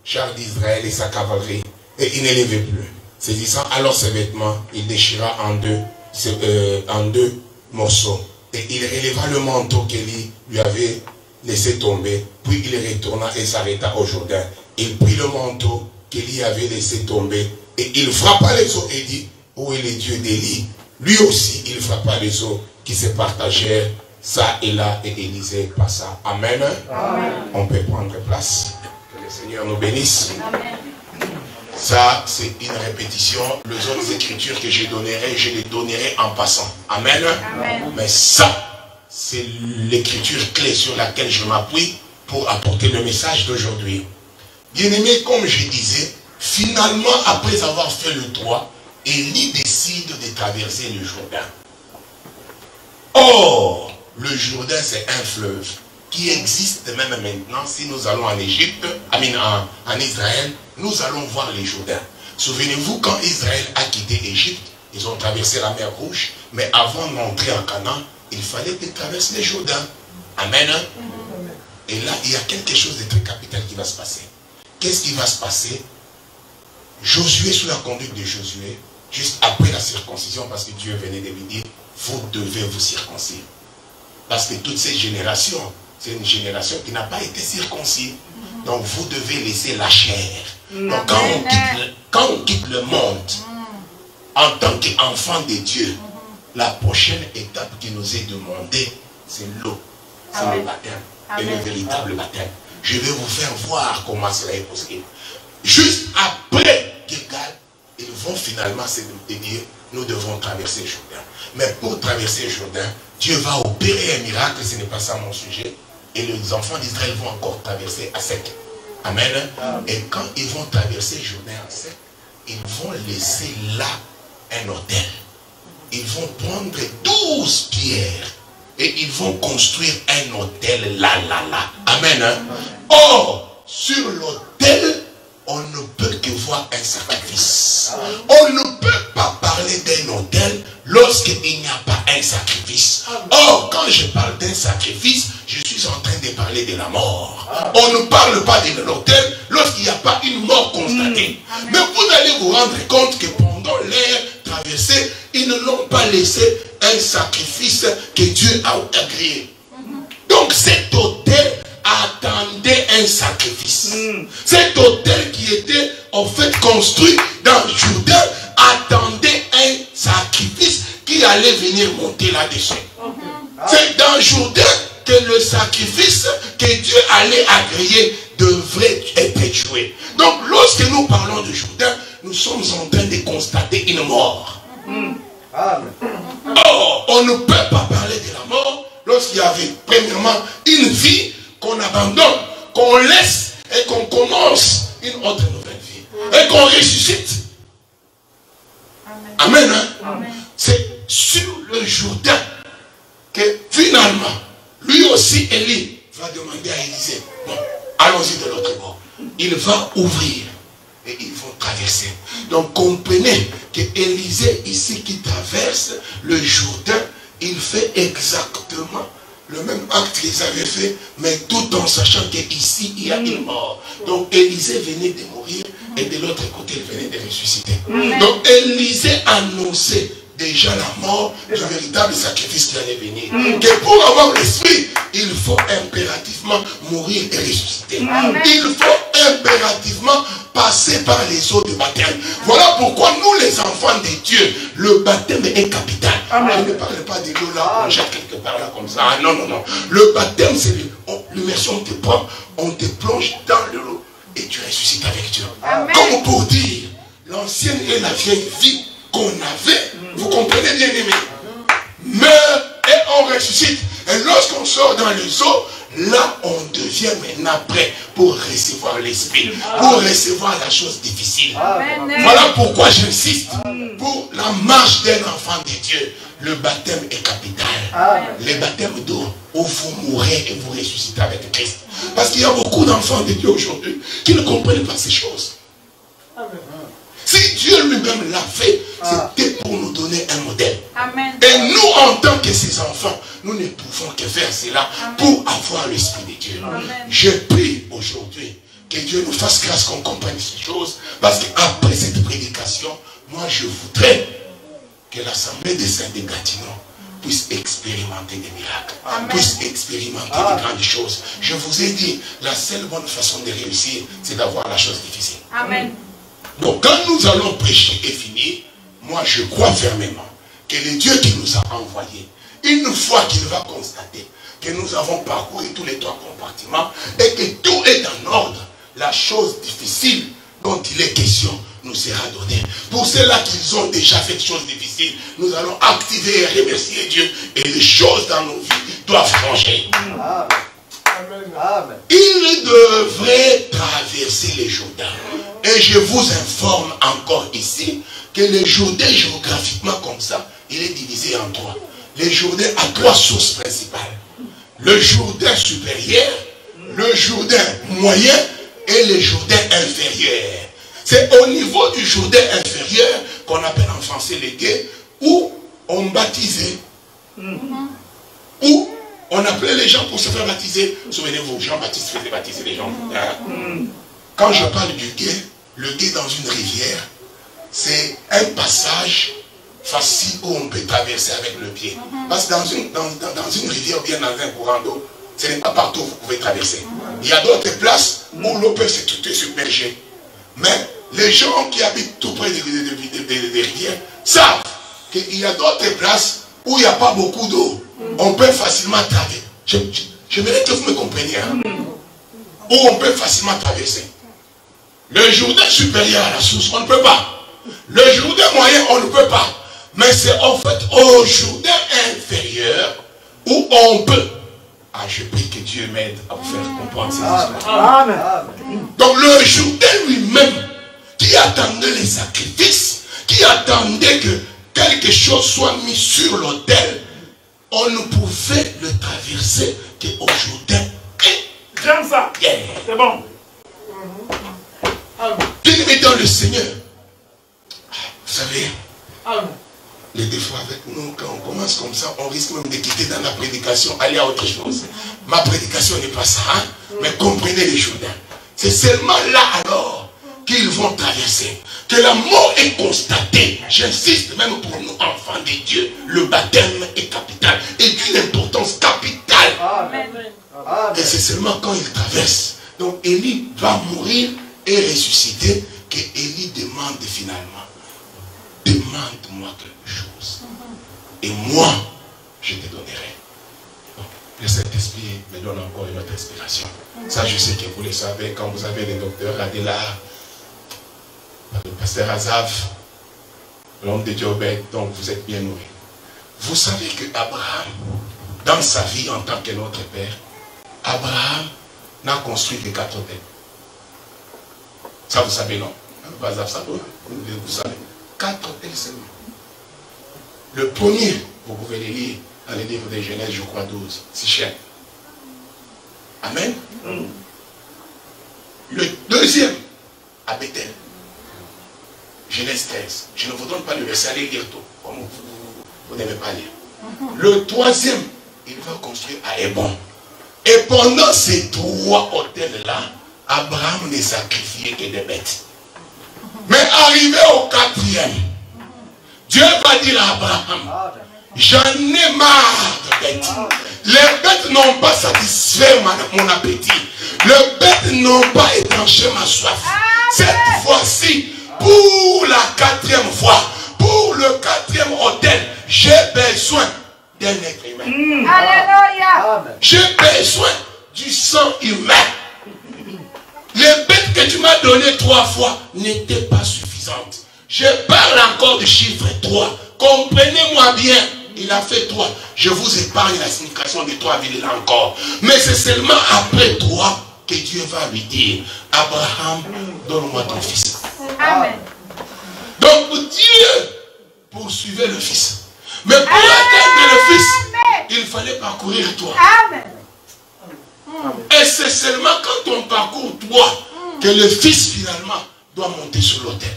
char d'Israël et sa cavalerie. Et il ne levait plus. Saisissant alors ses vêtements, il déchira en deux morceaux. Et il releva le manteau qu'Élie lui avait laissé tomber. Puis il retourna et s'arrêta au Jourdain. Il prit le manteau qu'Élie avait laissé tomber. Et il frappa les eaux et dit, où est le Dieu d'Élie? Lui aussi, il frappa les eaux qui se partagèrent ça et là. Et Élisée passa. Amen. Amen. On peut prendre place. Que le Seigneur nous bénisse. Amen. Ça, c'est une répétition. Les autres écritures que je les donnerai en passant. Amen. Amen. Mais ça, c'est l'écriture clé sur laquelle je m'appuie pour apporter le message d'aujourd'hui. Bien-aimés, comme je disais, finalement, après avoir fait le 3, Élie décide de traverser le Jourdain. Or, le Jourdain, c'est un fleuve qui existe même maintenant. Si nous allons en Égypte, en Israël, nous allons voir les Jourdains. Souvenez-vous, quand Israël a quitté Égypte, Ils ont traversé la mer Rouge, mais avant d'entrer en Canaan, il fallait qu'ils traversent le Jourdain. Amen. Et là, il y a quelque chose de très capital qui va se passer. Qu'est-ce qui va se passer? Josué, sous la conduite de Josué, juste après la circoncision, parce que Dieu venait de lui dire, vous devez vous circoncire. Parce que toute cette génération, c'est une génération qui n'a pas été circoncis. Donc vous devez laisser la chair. Donc quand on quitte le monde, en tant qu'enfant de Dieu, la prochaine étape qui nous est demandée, c'est l'eau. C'est le baptême. Et le véritable baptême. Je vais vous faire voir comment cela est possible. Juste après Gilgal, ils vont finalement se dire, nous devons traverser le Jourdain. Mais pour traverser le Jourdain, Dieu va opérer un miracle, ce n'est pas ça mon sujet. Et les enfants d'Israël vont encore traverser à sec. Amen. Et quand ils vont traverser le Jourdain à sec, ils vont laisser là un autel. Ils vont prendre 12 pierres et ils vont construire un autel là. Amen. Or, sur l'autel, on ne peut que voir un sacrifice. On ne peut pas parler d'un autel lorsqu'il n'y a pas un sacrifice. Or, quand je parle d'un sacrifice, je suis en train de parler de la mort. On ne parle pas de l'autel lorsqu'il n'y a pas une mort constatée. Mais vous allez vous rendre compte que pendant l'ère traversée, ils ne l'ont pas laissé un sacrifice que Dieu a agréé. Donc cet autel attendait un sacrifice. Cet autel qui était en fait construit dans le Jourdain attendait un sacrifice qui allait venir monter là-dessus. C'est dans le Jourdain que le sacrifice que Dieu allait agréer devrait être joué. Donc lorsque nous parlons de Jourdain, nous sommes en train de constater une mort. Or, on ne peut pas parler de la mort lorsqu'il y avait premièrement une vie qu'on abandonne, qu'on laisse et qu'on commence une autre nouvelle vie. Et qu'on ressuscite. Amen. C'est sur le Jourdain que finalement, lui aussi, Élie, va demander à Élisée, bon, allons-y de l'autre bord. Il va ouvrir et ils vont traverser. Donc comprenez que Élisée ici qui traverse le Jourdain, il fait exactement le même acte qu'ils avaient fait, mais tout en sachant qu'ici il y a une mort. Donc Élisée venait de mourir et de l'autre côté il venait de ressusciter. Donc Élisée annonçait déjà la mort du véritable sacrifice qui allait venir. Que pour avoir l'esprit, il faut impérativement mourir et ressusciter. Il faut impérativement passer par les eaux de baptême. Voilà pourquoi nous les enfants de Dieu, le baptême est capital. Je ne parle pas de l'eau là, on jette quelque part là comme ça. Non. Le baptême, c'est l'immersion, on te plonge dans l'eau et tu ressuscites avec Dieu. Comme pour dire, l'ancienne et la vieille vie qu'on avait, vous comprenez bien aimé, meurt et on ressuscite. Et lorsqu'on sort dans les eaux, là on devient maintenant prêt pour recevoir l'esprit, pour recevoir la chose difficile. Voilà pourquoi j'insiste, pour la marche d'un enfant de Dieu, le baptême est capital. Le baptême d'eau, où vous mourrez et vous ressuscitez avec Christ. Parce qu'il y a beaucoup d'enfants de Dieu aujourd'hui qui ne comprennent pas ces choses. Si Dieu lui-même l'a fait, c'était pour nous donner un modèle. Et nous, en tant que ses enfants, nous ne pouvons que faire cela pour avoir l'Esprit de Dieu. Je prie aujourd'hui que Dieu nous fasse grâce qu'on comprenne ces choses. Parce qu'après cette prédication, moi je voudrais que l'Assemblée des Saints de Gatineau puisse expérimenter des miracles, puisse expérimenter de grandes choses. Je vous ai dit, la seule bonne façon de réussir, c'est d'avoir la chose difficile. Donc quand nous allons prêcher et finir, moi je crois fermement que le Dieu qui nous a envoyés, une fois qu'il va constater que nous avons parcouru tous les 3 compartiments et que tout est en ordre, la chose difficile dont il est question nous sera donnée. Pour ceux-là qui ont déjà fait des choses difficiles, nous allons activer et remercier Dieu et les choses dans nos vies doivent changer. Il devrait traverser les Jourdains. Et je vous informe encore ici que le Jourdain géographiquement comme ça, il est divisé en 3. Le Jourdain a 3 sources principales. Le Jourdain supérieur, le Jourdain moyen et le Jourdain inférieur. C'est au niveau du Jourdain inférieur qu'on appelle en français les guets, où on baptisait. Où on appelait les gens pour se faire baptiser. Souvenez-vous, Jean-Baptiste faisait baptiser les gens. Quand je parle du guet, le guet dans une rivière, c'est un passage facile où on peut traverser avec le pied. Parce que dans une rivière ou bien dans un courant d'eau, ce n'est pas partout où vous pouvez traverser. Il y a d'autres places où l'eau peut se submerger. Mais les gens qui habitent tout près des rivières savent qu'il y a d'autres places où il n'y a pas beaucoup d'eau. On peut facilement traverser. J'aimerais que vous me compreniez. Hein? Où on peut facilement traverser. Le Jourdain supérieur à la source, on ne peut pas. Le Jourdain moyen, on ne peut pas. Mais c'est en fait au Jourdain inférieur où on peut. Ah, je prie que Dieu m'aide à vous faire comprendre ces histoires. Amen. Donc le Jourdain lui-même, qui attendait les sacrifices, qui attendait que quelque chose soit mis sur l'autel, on ne pouvait le traverser qu'au Jourdain. J'aime ça. Yeah. C'est bon. Bien-aimé dans le Seigneur. Vous savez, les défauts avec nous, quand on commence comme ça, on risque même de quitter dans la prédication, aller à autre chose. Ma prédication n'est pas ça, hein? Mais comprenez les choses. C'est seulement là alors qu'ils vont traverser. Que la mort est constatée. J'insiste même pour nous, enfants de Dieu, le baptême est capital et d'une importance capitale. Amen. Et c'est seulement quand il traverse. Donc Élie va mourir et ressusciter que Élie demande finalement. Demande-moi quelque chose. Et moi, je te donnerai. Bon, le Saint-Esprit me donne encore une autre inspiration. Ça, je sais que vous le savez, quand vous avez les docteurs Adela, le pasteur Azav, l'homme de Dieu Obed, donc vous êtes bien nourris. Vous savez que Abraham, dans sa vie en tant que notre père, Abraham n'a construit que 4 hôtels. Ça, vous savez, non? Azav, ça, vous savez. 4 hôtels seulement. Le premier, vous pouvez les lire dans les livres de Genèse, je crois 12, Sichem. Amen. Le deuxième, à Bethel. Genèse 13. Je ne vous donne pas le verset, allez lire tout, comme vous n'aimez pas lire. Le troisième, il va construire à Hébron. Et pendant ces 3 hôtels-là, Abraham ne sacrifiait que des bêtes. Mais arrivé au 4e, Dieu va dire à Abraham, j'en ai marre de bêtes. Les bêtes n'ont pas satisfait mon appétit. Les bêtes n'ont pas étanché ma soif. Cette fois-ci, pour la 4e fois, pour le 4e autel, j'ai besoin d'un être humain. Alléluia. J'ai besoin du sang humain. Les bêtes que tu m'as données 3 fois n'étaient pas suffisantes. Je parle encore du chiffre 3. Comprenez-moi bien. Il a fait 3. Je vous épargne la signification des 3 villes là encore. Mais c'est seulement après 3 que Dieu va lui dire, Abraham, donne-moi ton fils. Amen. Donc Dieu poursuivait le fils. Mais pour atteindre le fils, il fallait parcourir 3. Amen. Et c'est seulement quand on parcourt 3 que le fils finalement doit monter sur l'autel.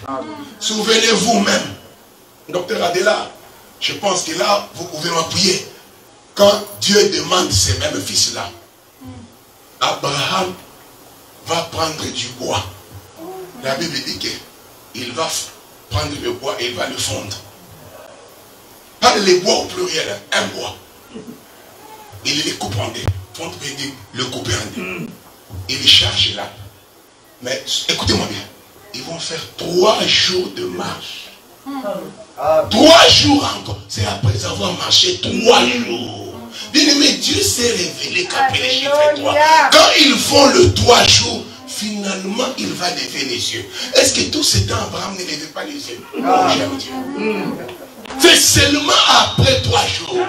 Souvenez-vous même, docteur Adela, je pense que là, vous pouvez m'appuyer. Quand Dieu demande ces mêmes fils-là, Abraham va prendre du bois. La Bible dit qu'il va prendre le bois et il va le fondre. Pas les bois au pluriel, un bois. Il les coupe en deux. Fondre veut dire le couper en deux. Il les charge là. Mais écoutez-moi bien. Ils vont faire 3 jours de marche. 3 jours encore. C'est après avoir marché 3 jours. Bien-aimé, Dieu s'est révélé qu'après les chiffres 3. Quand ils font le 3 jours, finalement, il va lever les yeux. Est-ce que tout ce temps, Abraham ne levait pas les yeux? Oh, j'aime Dieu. C'est seulement après 3 jours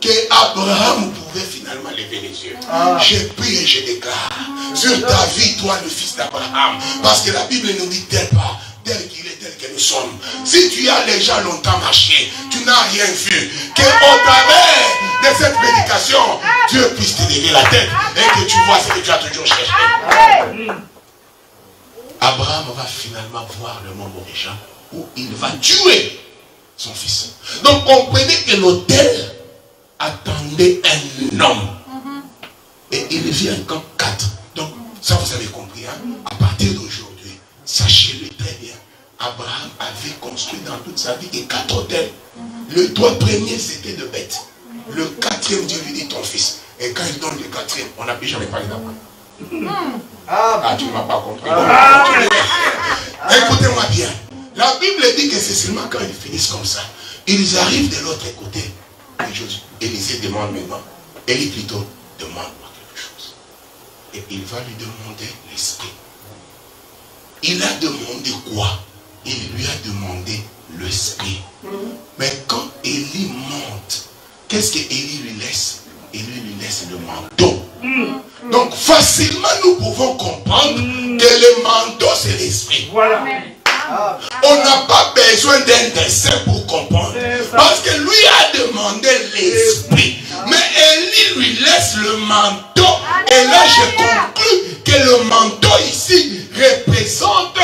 que Abraham pouvait finalement lever les yeux. Je prie et je déclare sur ta vie, toi le fils d'Abraham, parce que la Bible nous dit tel pas, tel qu'il est, tel que nous sommes. Si tu as déjà longtemps marché, tu n'as rien vu, qu'au travers de cette prédication, Dieu puisse te lever la tête et que tu vois ce que tu as toujours cherché. Abraham va finalement voir le monde original. où il va tuer son fils. Donc comprenez que l'autel attendait un homme. Et il vient comme 4. Donc ça vous avez compris. Hein? À partir d'aujourd'hui, sachez-le très bien. Abraham avait construit dans toute sa vie 4 autels. Le 3 premiers c'était de bêtes. Le 4e, Dieu lui dit ton fils. Et quand il donne le 4e, on n'a plus jamais parlé d'Abraham. Ah, tu ne m'as pas compris. Écoutez-moi bien. La Bible dit que c'est seulement quand ils finissent comme ça. Ils arrivent de l'autre côté. Élisée demande maintenant. Élie plutôt demande-moi quelque chose. Et il va lui demander l'esprit. Il a demandé quoi? Il lui a demandé l'esprit. Mais quand Élie monte, qu'est-ce que Élie lui laisse? Élie lui laisse le manteau. Donc facilement nous pouvons comprendre que le manteau c'est l'esprit. Voilà. On n'a pas besoin d'un dessin pour comprendre. Parce que lui a demandé l'esprit. Mais Élie lui laisse le manteau. Et là je conclus que le manteau ici représente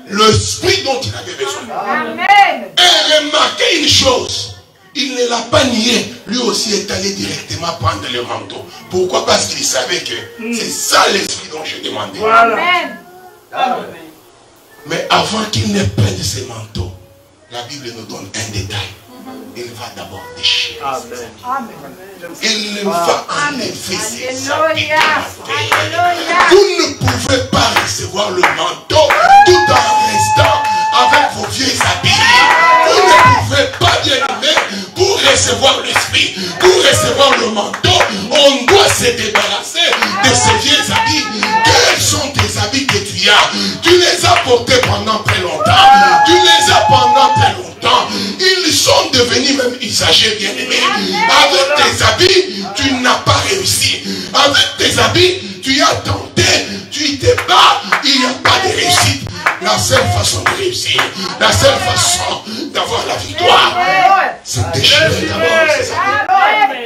l'esprit dont il avait besoin. Amen. Et remarquez une chose. Il ne l'a pas nié. Lui aussi est allé directement prendre le manteau. Pourquoi? Parce qu'il savait que c'est ça l'esprit dont je demandais. Voilà. Amen. Amen. Mais avant qu'il ne prenne ses manteaux, la Bible nous donne un détail. Il va d'abord déchirer. Amen. Il va enlever ses habits. Vous ne pouvez pas recevoir le manteau tout en restant avec vos vieux habits. Vous ne pouvez pas, bien aimé, pour recevoir l'esprit, pour recevoir le manteau, on doit se débarrasser de ces vieux habits. Quels sont tes habits que tu as? Tu les as portés pendant très longtemps. Tu les as pendant très longtemps. Ils sont devenus même usagers, bien aimés. Avec tes habits, tu n'as pas réussi. Avec tes habits, tu as tenté, tu te bats, il n'y a pas de réussite. La seule façon de réussir, la seule façon d'avoir la victoire, c'est de déchirer d'abord ses habits.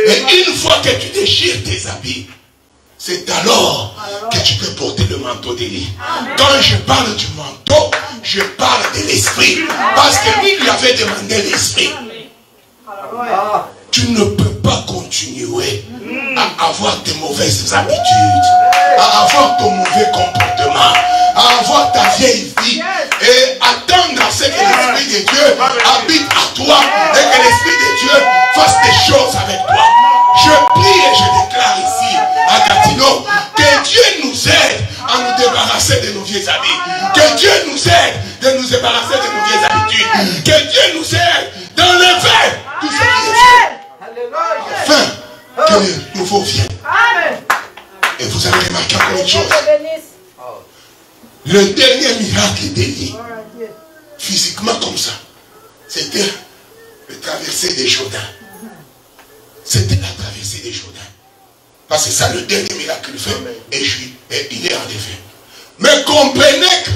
Et une fois que tu déchires tes habits, c'est alors que tu peux porter le manteau d'Élie. Quand je parle du manteau, je parle de l'esprit. Parce que lui lui avait demandé l'esprit. Tu ne peux pas continuer à avoir tes mauvaises habitudes, à avoir ton mauvais comportement, à avoir ta vieille vie et attendre à ce que l'Esprit de Dieu habite à toi et que l'Esprit de Dieu fasse des choses avec toi. Je prie et je déclare ici à Gatineau que Dieu nous aide à nous débarrasser de nos vieux habits. Que Dieu nous aide de nous débarrasser de nos vieilles habitudes. Que Dieu nous aide d'enlever tout ce qui est afin que le nouveau vienne. Et vous avez remarqué encore une chose. Le dernier miracle d'Élie, physiquement comme ça, c'était le traversée des Jourdains. C'était la traversée des Jourdains. Parce que ça, le dernier miracle qu'il fait, et il est enlevé. Mais comprenez que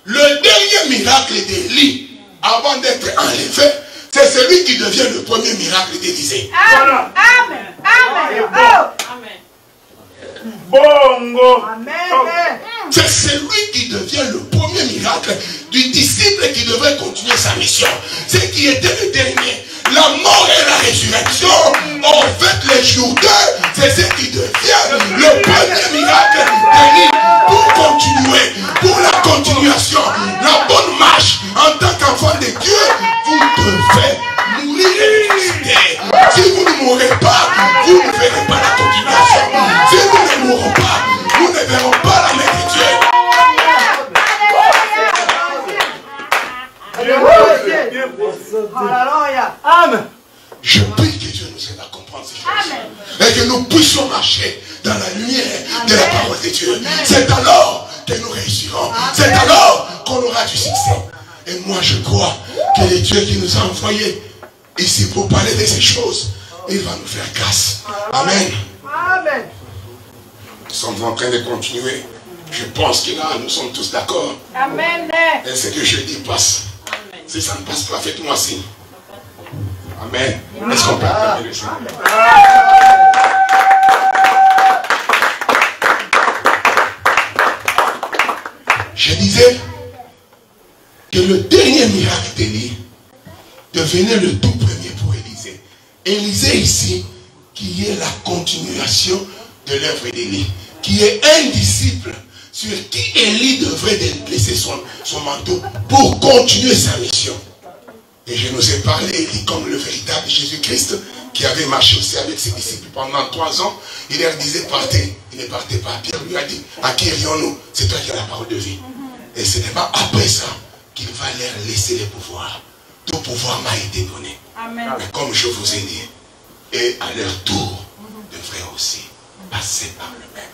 le dernier miracle d'Élie, avant d'être enlevé, c'est celui qui devient le premier miracle d'Élisée. Voilà. Amen. Amen. Amen. Bongo. Amen. C'est celui qui devient le premier miracle du disciple qui devrait continuer sa mission. Ce qui était le dernier. La mort et la résurrection, en fait les Jourdains, c'est ce qui devient le premier miracle d'Élie. Pour continuer, pour la continuation, la bonne marche, en tant qu'enfant de Dieu, vous devez mourir et ressusciter. Si vous ne mourrez pas, vous ne verrez pas la continuation. Si nous ne mourrons pas, nous ne verrons pas la main de Dieu. Amen. Je prie que Dieu nous aide à comprendre ces choses. Et que nous puissions marcher dans la lumière de la parole de Dieu. C'est alors que nous réussirons. C'est alors qu'on aura du succès. Et moi je crois que le Dieu qui nous a envoyés ici pour parler de ces choses, il va nous faire grâce. Amen. Amen. Nous sommes en train de continuer. Je pense que là, nous sommes tous d'accord. Amen. Et ce que je dis passe. Si ça ne passe pas, faites-moi signe. Amen. Est-ce qu'on peut acclamer le Seigneur? Je disais que le dernier miracle d'Élie devenait le tout premier pour Élisée. Élisée ici, qui est la continuation de l'œuvre d'Élie, qui est un disciple sur qui Élie devrait laisser son manteau pour continuer sa mission. Et je nous ai parlé Élie comme le véritable Jésus-Christ qui avait marché aussi avec ses disciples pendant 3 ans. Il leur disait partez. Il ne partait pas. Pierre lui a dit à qui irions-nous? C'est toi qui as la parole de vie. Et ce n'est pas après ça qu'il va leur laisser les pouvoirs. Tout pouvoir m'a été donné. Amen. Mais comme je vous ai dit, et à leur tour devraient aussi passer par le même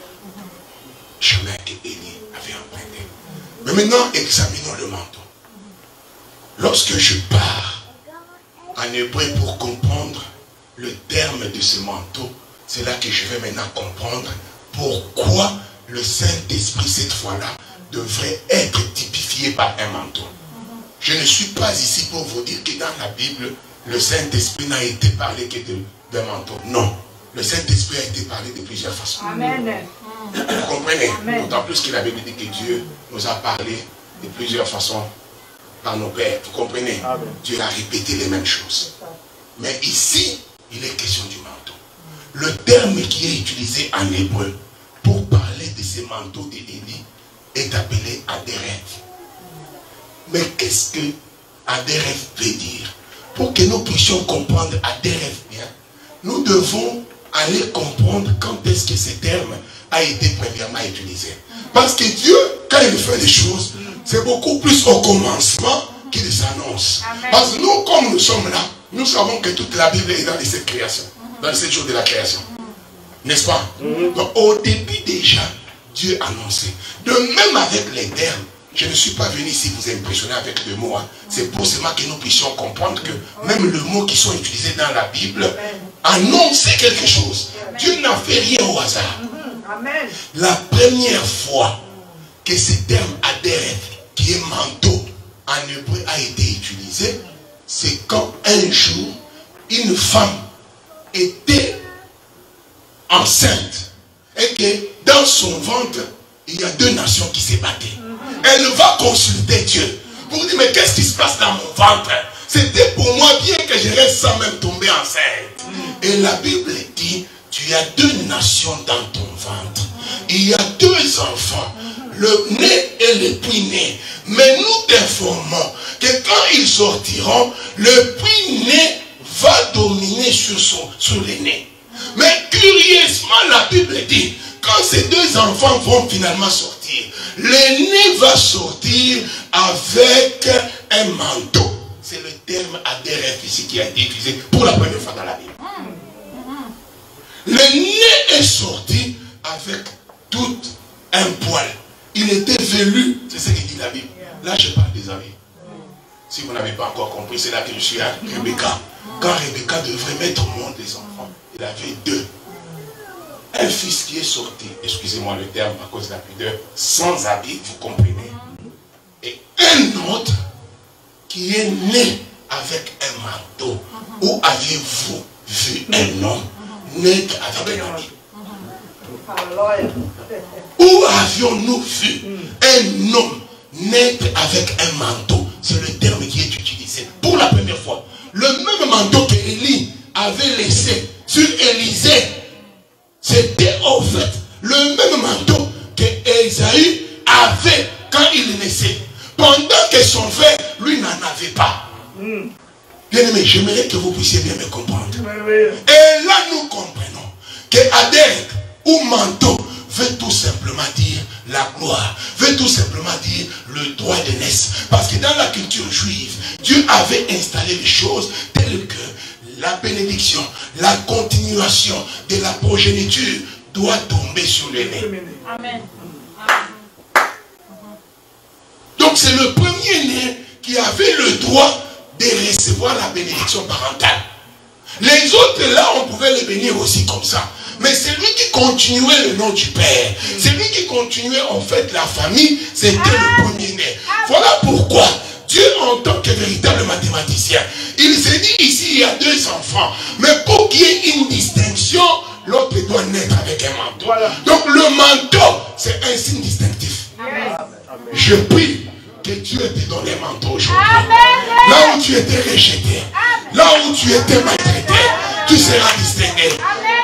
chemin qu'Élie avait emprunté. Mais maintenant, examinons le manteau. Lorsque je pars en hébreu pour comprendre le terme de ce manteau, c'est là que je vais maintenant comprendre pourquoi le Saint-Esprit, cette fois-là, devrait être typifié par un manteau. Je ne suis pas ici pour vous dire que dans la Bible, le Saint-Esprit n'a été parlé que d'un manteau. Non. Le Saint-Esprit a été parlé de plusieurs façons. Amen. Vous comprenez? D'autant plus que la Bible dit que Dieu nous a parlé de plusieurs façons par nos pères. Vous comprenez? Amen. Dieu a répété les mêmes choses. Mais ici, il est question du manteau. Le terme qui est utilisé en hébreu pour parler de ces manteaux d'Élie est appelé Adéref. Mais qu'est-ce que Adéref veut dire? Pour que nous puissions comprendre Adéref bien, nous devons aller comprendre quand est-ce que ce terme a été premièrement utilisé. Parce que Dieu, quand il fait les choses, c'est beaucoup plus au commencement qu'il s'annonce. Parce que nous, comme nous sommes là, nous savons que toute la Bible est dans cette création, dans ces jours de la création. N'est-ce pas? Donc au début déjà, Dieu annonçait. De même avec les termes, je ne suis pas venu ici vous impressionner avec le mot. C'est pour cela que nous puissions comprendre que même le mot qui sont utilisés dans la Bible annonce quelque chose. Dieu n'a fait rien au hasard. Amen. La première fois que ce terme Adéref, qui est manteau, en hébreu a été utilisé, c'est quand un jour, une femme était enceinte et que dans son ventre, il y a 2 nations qui se battaient. Elle va consulter Dieu pour dire, mais qu'est-ce qui se passe dans mon ventre? C'était pour moi bien que je reste sans même tomber enceinte. Et la Bible dit, tu as 2 nations dans ton ventre. Il y a 2 enfants, le né et le puis-né. Mais nous t'informons que quand ils sortiront, le puis-né va dominer sur l'aîné. Mais curieusement, la Bible dit, quand ces 2 enfants vont finalement sortir, l'aîné va sortir avec un manteau. C'est le terme Adéref ici qui a été utilisé pour la première fois dans la Bible. L'aîné est sorti avec tout un poil. Il était velu, c'est ce que dit la Bible. Là, je parle des amis. Si vous n'avez pas encore compris, c'est là que je suis à Rebecca. Quand Rebecca devrait mettre au monde les enfants, il avait 2. Un fils qui est sorti, excusez-moi le terme à cause de la pudeur, sans habit, vous comprenez. Et un autre qui est né avec un manteau. Où aviez-vous vu un homme naître avec un habit? Où avions-nous vu un homme naître avec un manteau? C'est le terme qui est utilisé pour la première fois. Le même manteau que Élie avait laissé sur Élisée, c'était en fait le même manteau que Ésaü avait quand il naissait. Pendant que son frère, lui, n'en avait pas. Bien aimé, j'aimerais que vous puissiez bien me comprendre. Et là, nous comprenons que Adéref ou manteau veut tout simplement dire la gloire, veut tout simplement dire le droit d'aînesse. Parce que dans la culture juive, Dieu avait installé les choses telles que la bénédiction, la continuation de la progéniture doit tomber sur l'aîné. Amen. Donc c'est le premier-né qui avait le droit de recevoir la bénédiction parentale. Les autres là, on pouvait les bénir aussi comme ça. Mais c'est lui qui continuait le nom du Père. C'est lui qui continuait en fait la famille. C'était le premier-né. Voilà pourquoi Dieu, en tant que véritable mathématicien, il s'est dit ici, il y a 2 enfants. Mais pour qu'il y ait une distinction, l'autre doit naître avec un manteau. Voilà. Donc le manteau, c'est un signe distinctif. Amen. Je prie que Dieu te donne un manteau aujourd'hui. Là où tu étais rejeté, là où tu étais maltraité, tu seras distingué.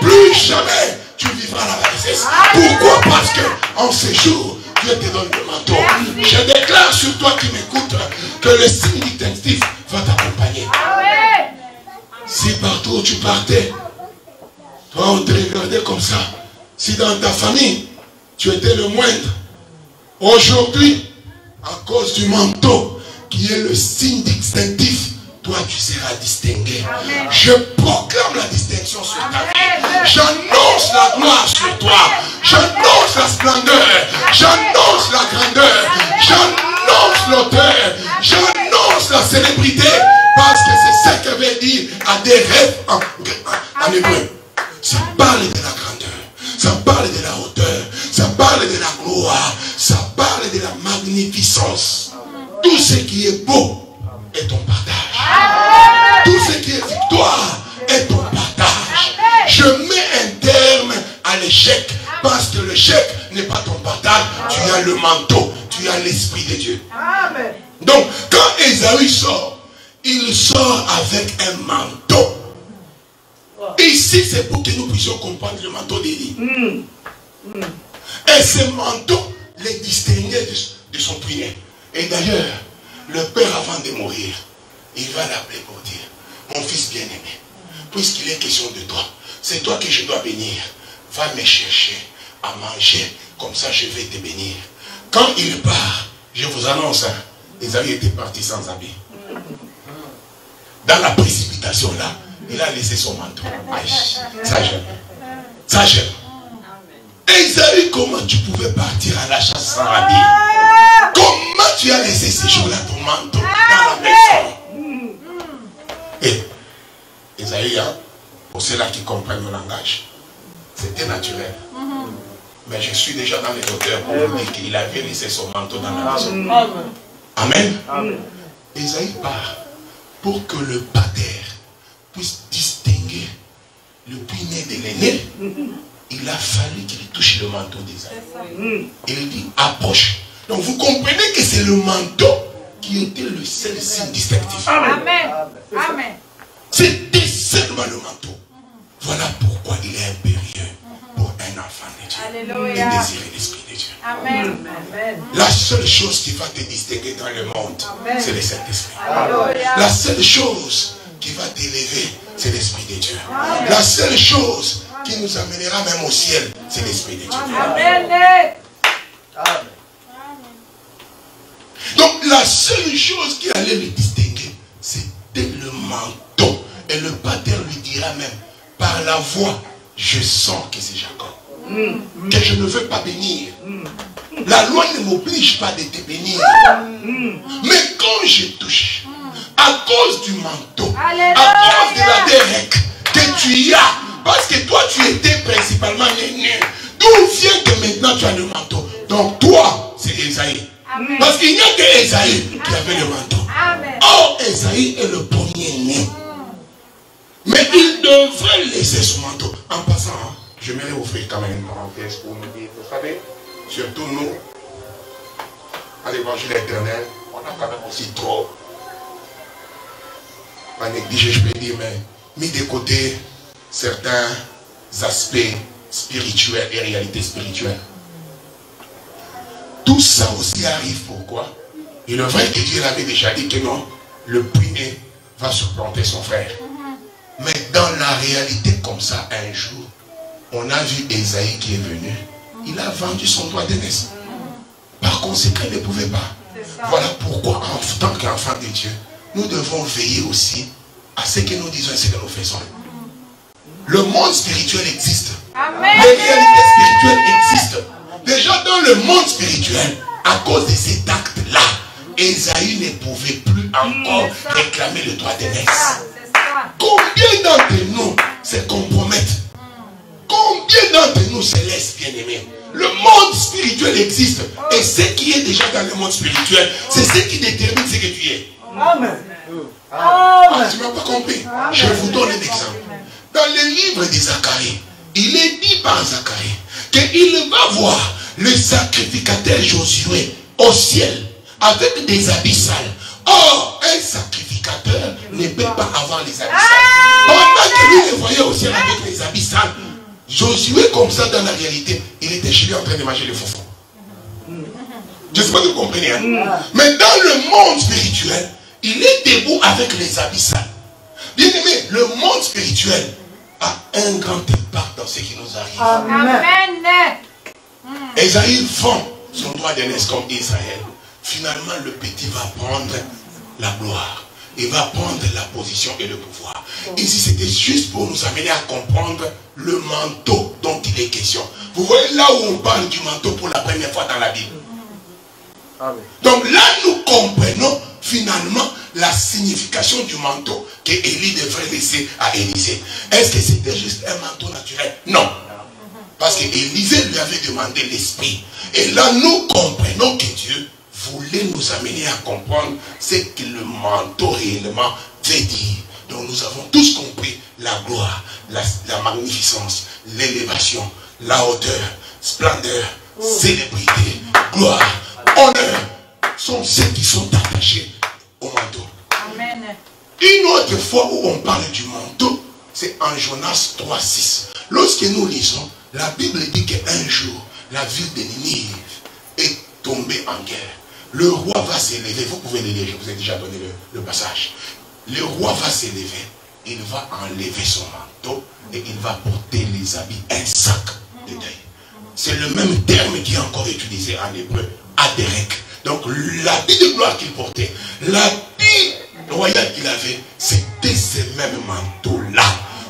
Plus jamais tu vivras la richesse. Pourquoi? Parce que en ce jour, Dieu te donne le manteau. Je déclare sur toi qui m'écoute que le signe distinctif va t'accompagner. Si partout où tu partais, toi on te regardait comme ça. Si dans ta famille, tu étais le moindre, aujourd'hui, à cause du manteau qui est le signe distinctif, toi tu seras distingué. Amen. Je proclame la distinction sur ta vie. J'annonce la gloire sur toi. J'annonce la splendeur. J'annonce la grandeur. J'annonce l'auteur. J'annonce la célébrité. Parce que c'est ce que veut dire à des rêves en hébreu. Ça parle de la grandeur. Ça parle de la hauteur. Ça parle de la gloire. Ça parle de la magnificence. Tout ce qui est beau est ton partage. Tout ce qui est victoire est ton partage. Je mets un terme à l'échec. Parce que l'échec n'est pas ton partage. Tu as le manteau. Tu as l'Esprit de Dieu. Donc quand Ésaü sort, il sort avec un manteau. Et ici c'est pour que nous puissions comprendre le manteau d'Élie. Et ce manteau les distinguait de son puîné. Et d'ailleurs, le père avant de mourir, il va l'appeler pour dire, mon fils bien-aimé, puisqu'il est question de toi, c'est toi que je dois bénir. Va me chercher à manger, comme ça je vais te bénir. Quand il part, je vous annonce, Ésaü était parti sans habit. Dans la précipitation là, il a laissé son manteau. Aïe, ça j'aime. Ça j'aime. Ésaü, comment tu pouvais partir à la chasse sans habit? Comment tu as laissé ces jours-là ton manteau dans la maison? Et Ésaü, pour ceux-là qui comprennent le langage, c'était naturel. Mais je suis déjà dans les auteurs pour vous dire qu'il avait laissé son manteau dans la maison. Amen. Ésaü part pour que le pater puisse distinguer le puîné de l'aîné. Il a fallu qu'il touche le manteau d'Ésaü. Il dit approche. Donc vous comprenez que c'est le manteau qui était le seul signe distinctif. Amen. Amen. C'était seulement le manteau. Voilà pourquoi il est impérieux pour un enfant de Dieu. Alléluia. De désirer l'Esprit de Dieu. Amen. La seule chose qui va te distinguer dans le monde, c'est le Saint-Esprit. Alléluia. La seule chose qui va t'élever, c'est l'Esprit de Dieu. La seule chose qui nous amènera même au ciel, c'est l'Esprit de Dieu. Amen. Donc la seule chose qui allait le distinguer, c'était le manteau. Et le pater lui dira même, par la voix, je sens que c'est Jacob. Que je ne veux pas bénir. La loi ne m'oblige pas de te bénir. Mais quand je touche, à cause du manteau, à cause de la dérèque que tu as, parce que toi tu étais principalement né, d'où vient que maintenant tu as le manteau? Donc toi, c'est Ésaü. Parce qu'il n'y a que Ésaü qui avait le manteau. Oh, Ésaü est le premier-né. Mais il devrait laisser son manteau. En passant, je vais offrir quand même une parenthèse pour nous dire, vous savez, surtout nous, à l'évangile éternel, on a quand même aussi trop, pas négligé, je peux dire, mais mis de côté certains aspects spirituels et réalités spirituelles. Tout ça aussi arrive pourquoi? Il est vrai que Dieu l'avait déjà dit que non, le puîné va supplanter son frère. Mais dans la réalité comme ça, un jour, on a vu Ésaü qui est venu. Il a vendu son droit d'aînesse. Par conséquent, il ne pouvait pas. Voilà pourquoi, en tant qu'enfant de Dieu, nous devons veiller aussi à ce que nous disons et ce que nous faisons. Le monde spirituel existe. Amen. Les réalités spirituelles existent. Déjà dans le monde spirituel, à cause de cet acte-là, Ésaü ne pouvait plus encore réclamer le droit d'aînesse. Combien d'entre nous se compromettent? Combien d'entre nous se laissent bien aimer? Le monde spirituel existe. Et ce qui est déjà dans le monde spirituel, c'est ce qui détermine ce que tu es. Amen. Ah, tu ne m'as pas compris. Je vous donne un exemple. Dans le livre de Zacharie, il est dit par Zacharie qu'il va voir le sacrificateur Josué au ciel avec des habits sales. Or, un sacrificateur ne peut pas avoir les habits sales. Pendant que lui le voyait aussi avec les habits sales, Josué, comme ça, dans la réalité, il était chez lui en train de manger le faux. Je ne sais pas si vous comprenez. Hein? Mais dans le monde spirituel, il est debout avec les habits sales. Bien aimé, le monde spirituel a un grand impact dans ce qui nous arrive. Amen. Esaïe vend son droit d'aînesse comme Israël. Finalement, le petit va prendre la gloire. Il va prendre la position et le pouvoir. Ici, c'était juste pour nous amener à comprendre le manteau dont il est question. Vous voyez là où on parle du manteau pour la première fois dans la Bible. Donc là, nous comprenons finalement la signification du manteau que Élie devrait laisser à Élisée. Est-ce que c'était juste un manteau naturel? Non. Parce que Élisée lui avait demandé l'esprit. Et là, nous comprenons que Dieu voulait nous amener à comprendre ce que le manteau réellement veut dire. Donc nous avons tous compris la gloire, la magnificence, l'élévation, la hauteur, splendeur, célébrité, gloire, honneur sont ceux qui sont attachés au manteau. Amen. Une autre fois où on parle du manteau, c'est en Jonas 3,6. Lorsque nous lisons, la Bible dit qu'un jour, la ville de Ninive est tombée en guerre. Le roi va s'élever, vous pouvez le lire, je vous ai déjà donné le passage. Le roi va s'élever, il va enlever son manteau et il va porter les habits, un sac de deuil. C'est le même terme qui est encore utilisé en hébreu, Aderek. Donc l'habit de gloire qu'il portait, l'habit royal qu'il avait, c'était ces mêmes manteaux-là.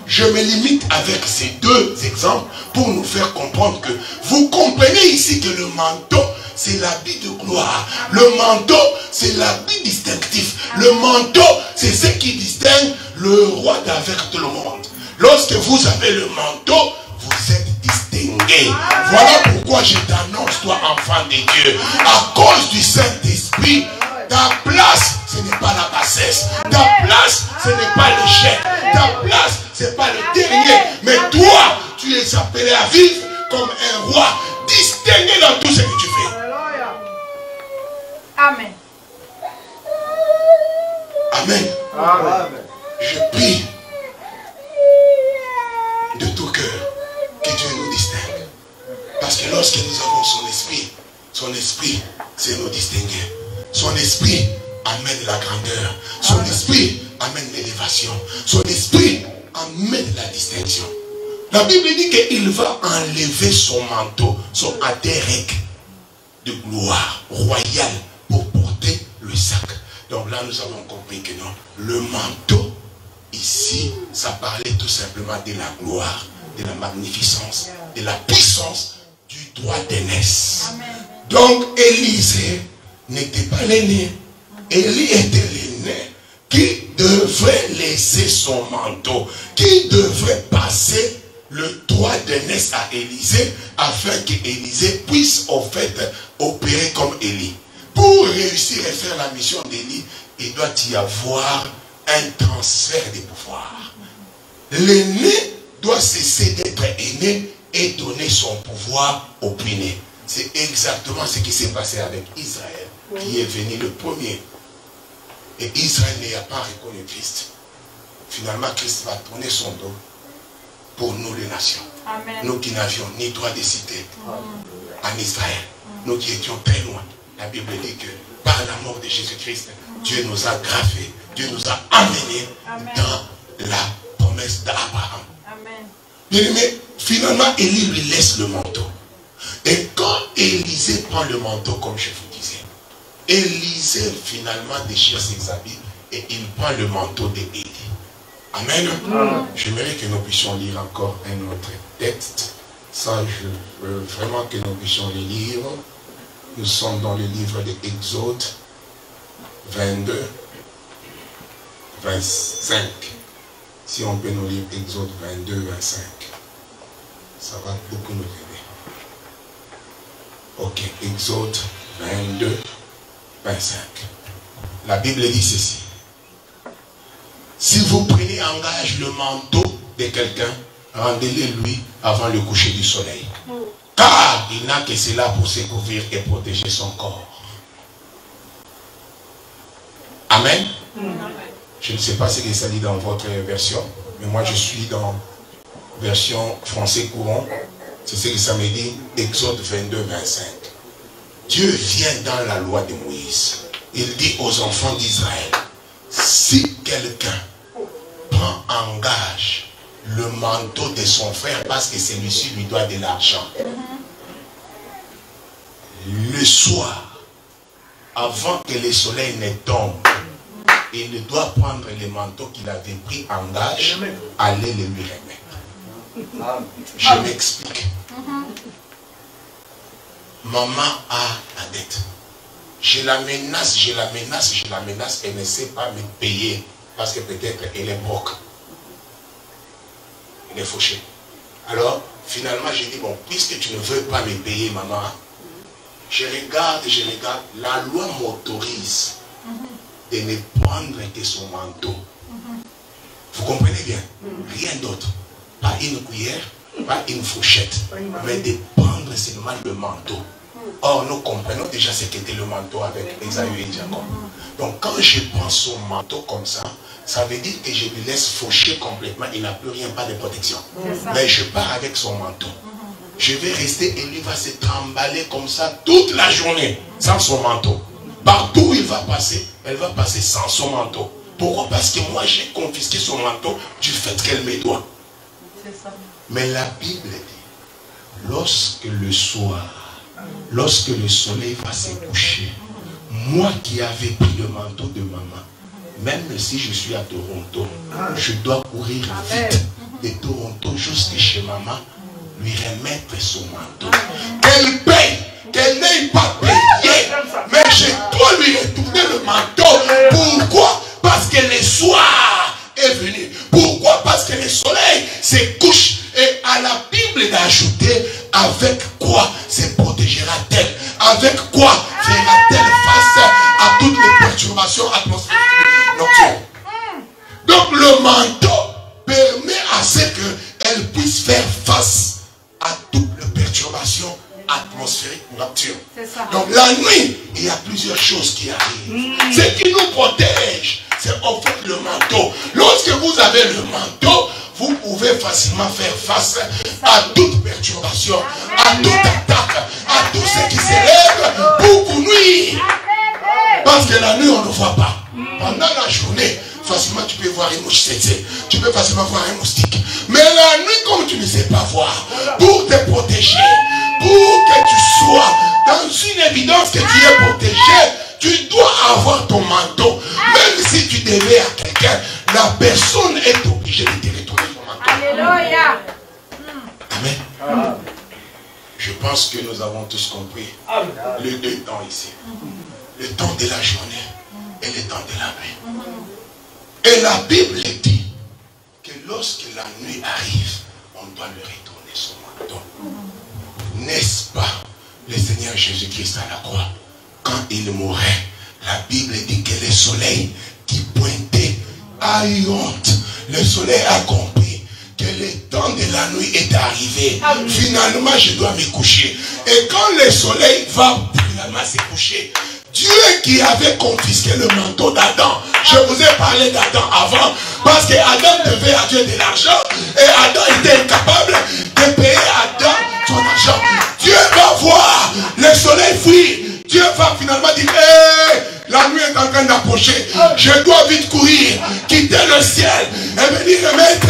Je me limite avec ces deux exemples pour nous faire comprendre que vous comprenez ici que le manteau, c'est l'habit de gloire. Le manteau, c'est l'habit distinctif. Le manteau, c'est ce qui distingue le roi d'avec tout le monde. Lorsque vous avez le manteau, vous êtes distingué. Voilà pourquoi je t'annonce, toi, enfant de Dieu, à cause du Saint-Esprit, ta place, ce n'est pas la bassesse. Ta place, ce n'est pas le chef. Ta place, ce n'est pas le dernier. Mais toi, tu es appelé à vivre comme un roi, distingué dans tout ce que tu fais. Amen. Amen. Amen. Je prie de tout cœur que Dieu nous distingue. Parce que lorsque nous avons son esprit, c'est nous distinguer. Son esprit amène la grandeur. Son esprit amène l'élévation. Son esprit amène la distinction. La Bible dit qu'il va enlever son manteau, son adérec de gloire royale pour porter le sac. Donc là, nous avons compris que non, le manteau, ici, ça parlait tout simplement de la gloire, de la magnificence, de la puissance du droit d'aînesse. Donc, Élisée n'était pas l'aîné. Élie était l'aîné qui devrait laisser son manteau, qui devrait passer le droit d'aînesse à Élisée, afin qu'Élisée puisse en fait opérer comme Élie. Pour réussir à faire la mission d'Élie, il doit y avoir un transfert de pouvoir. L'aîné doit cesser d'être aîné et donner son pouvoir au plus né. C'est exactement ce qui s'est passé avec Israël, qui est venu le premier. Et Israël n'a pas reconnu Christ. Finalement, Christ va tourner son dos pour nous les nations. Amen. Nous qui n'avions ni droit de citer en Israël, nous qui étions très loin. La Bible dit que par la mort de Jésus-Christ, Dieu nous a gravés, Dieu nous a amenés dans la promesse d'Abraham. Bien aimé, finalement, Élie lui laisse le manteau. Et quand Élisée prend le manteau, comme je vous disais, Élisée finalement déchire ses habits et il prend le manteau d'Élie. Amen. J'aimerais que nous puissions lire encore un autre texte. Ça, je veux vraiment que nous puissions le lire. Nous sommes dans le livre de Exode 22, 25. Si on peut nous lire Exode 22, 25. Ça va beaucoup nous aider. Ok, Exode 22, 25. La Bible dit ceci. Si vous prenez en gage le manteau de quelqu'un, rendez-le lui avant le coucher du soleil. Car il n'a que cela pour se couvrir et protéger son corps. Amen. Je ne sais pas ce que ça dit dans votre version, mais moi je suis dans version français courant. C'est ce que ça me dit, Exode 22, 25. Dieu vient dans la loi de Moïse. Il dit aux enfants d'Israël, si quelqu'un prend en gage le manteau de son frère parce que celui-ci lui doit de l'argent, le soir, avant que le soleil ne tombe, il doit prendre le manteau qu'il avait pris en gage, aller le lui remettre. Je m'explique. Maman a la dette. Je la menace, elle ne sait pas me payer parce que peut-être elle est broke. Elle est fauchée. Alors, finalement, j'ai dit, bon, puisque tu ne veux pas me payer, maman, je regarde, la loi m'autorise de ne prendre que son manteau. Vous comprenez bien? Rien d'autre. Pas une cuillère, pas une fourchette, mais de prendre seulement le manteau. Or, nous comprenons déjà ce qu'était le manteau avec Esaü et Jacob. Donc, quand je prends son manteau comme ça, ça veut dire que je le laisse faucher complètement, il n'a plus rien, pas de protection. Mais je pars avec son manteau. Je vais rester et lui va se trimballer comme ça toute la journée, sans son manteau. Partout où il va passer, elle va passer sans son manteau. Pourquoi? Parce que moi j'ai confisqué son manteau du fait qu'elle me doit. Mais la Bible dit, lorsque le soir, lorsque le soleil va se coucher, moi qui avais pris le manteau de maman, même si je suis à Toronto, je dois courir vite de Toronto jusqu'à chez maman, lui remettre son manteau. Qu'elle paye, qu'elle n'ait pas payé, mais je dois lui retourner le manteau. Pourquoi? Parce que le soir est venu. Pourquoi? Parce que le soleil se couche. Et à la Bible d'ajouter, avec quoi se protégera-t-elle? Avec quoi fera-t-elle face à toutes les perturbations atmosphériques nocturnes? Donc le manteau permet à ce qu'elle puisse faire face à toutes les perturbations atmosphériques nocturnes. Donc la nuit, il y a plusieurs choses qui arrivent. Ce qui nous protège, c'est en fait le manteau. Lorsque vous avez le manteau, vous pouvez facilement faire face à toute perturbation, à toute attaque, à tout ce qui s'élève pour vous nuire. Parce que la nuit, on ne voit pas. Pendant la journée, facilement tu peux voir une mouche tsetse, tu peux facilement voir un moustique. Mais la nuit, comme tu ne sais pas voir, pour te protéger, pour que tu sois dans une évidence que tu es protégé, tu dois avoir ton manteau. Même si tu devais à quelqu'un, la personne est obligée de te retourner ton manteau. Alléluia. Amen. Je pense que nous avons tous compris les deux temps ici. Le temps de la journée et le temps de la nuit. Et la Bible dit que lorsque la nuit arrive, on doit lui retourner son manteau. N'est-ce pas le Seigneur Jésus-Christ à la croix? Quand il mourait, la Bible dit que le soleil qui pointait a eu honte. Le soleil a compris que le temps de la nuit est arrivé. Finalement, je dois me coucher. Et quand le soleil va finalement se coucher, Dieu qui avait confisqué le manteau d'Adam, je vous ai parlé d'Adam avant, parce que Adam devait à Dieu de l'argent, et Adam était incapable de payer Adam son argent. Dieu va voir le soleil fuir. Dieu va finalement dire, hey, la nuit est en train d'approcher, je dois vite courir, quitter le ciel, et venir remettre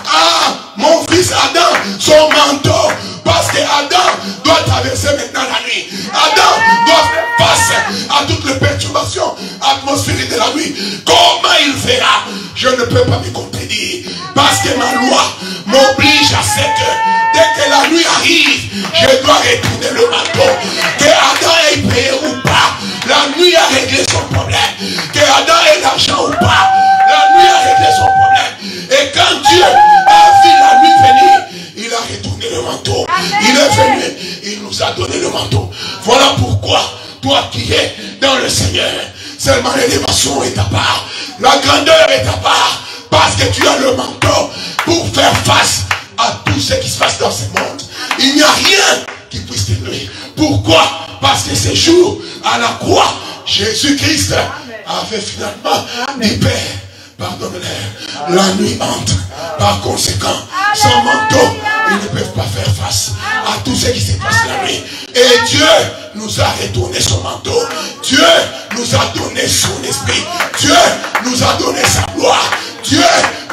à mon fils Adam son manteau, parce que Adam doit traverser maintenant la nuit. Adam doit faire face à toutes les perturbations atmosphériques de la nuit. Comment il fera? Je ne peux pas me contredire, parce que ma loi m'oblige à ce que dès que la nuit arrive, je dois retourner le manteau. Que Adam ait payé ou pas, la nuit a réglé son problème. Que Adam ait l'argent ou pas, la nuit a réglé son problème. Et quand Dieu a vu la nuit venir, il a retourné le manteau. Il est venu, il nous a donné le manteau. Voilà pourquoi, toi qui es dans le Seigneur, seulement l'élévation est ta part, la grandeur est ta part, parce que tu as le manteau pour faire face à tout ce qui se passe dans ce monde. Il n'y a rien qui puisse te nuire. Pourquoi? Parce que ce jour, à la croix, Jésus-Christ avait finalement dit, Père, pardonne-les. La nuit entre. Par conséquent, sans manteau, ils ne peuvent pas faire face à tout ce qui se passe la nuit. Et Dieu nous a retourné son manteau. Dieu nous a donné son esprit. Dieu nous a donné sa gloire. Dieu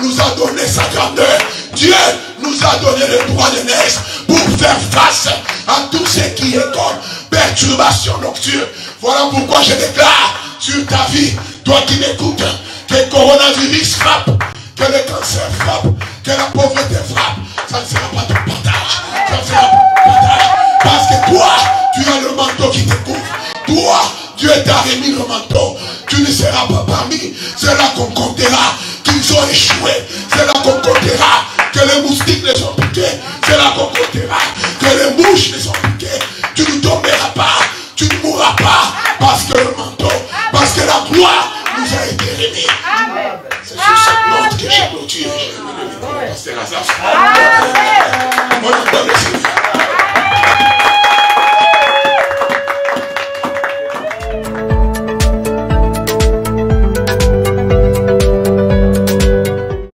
nous a donné sa grandeur. Dieu nous a donné le droit de naître pour faire face à tout ce qui est comme perturbation nocturne. Voilà pourquoi je déclare sur ta vie, toi qui m'écoutes, que le coronavirus frappe, que le cancer frappe, que la pauvreté frappe. Ça ne sera pas ton partage. Ça ne sera pas ton partage. Parce que toi, tu as le manteau qui te couvre. Toi, Dieu t'a remis le manteau. Tu ne seras pas parmi. C'est là qu'on comptera qu'ils ont échoué. C'est là qu'on comptera que les moustiques les ont piqués. C'est là qu'on comptera que les mouches les ont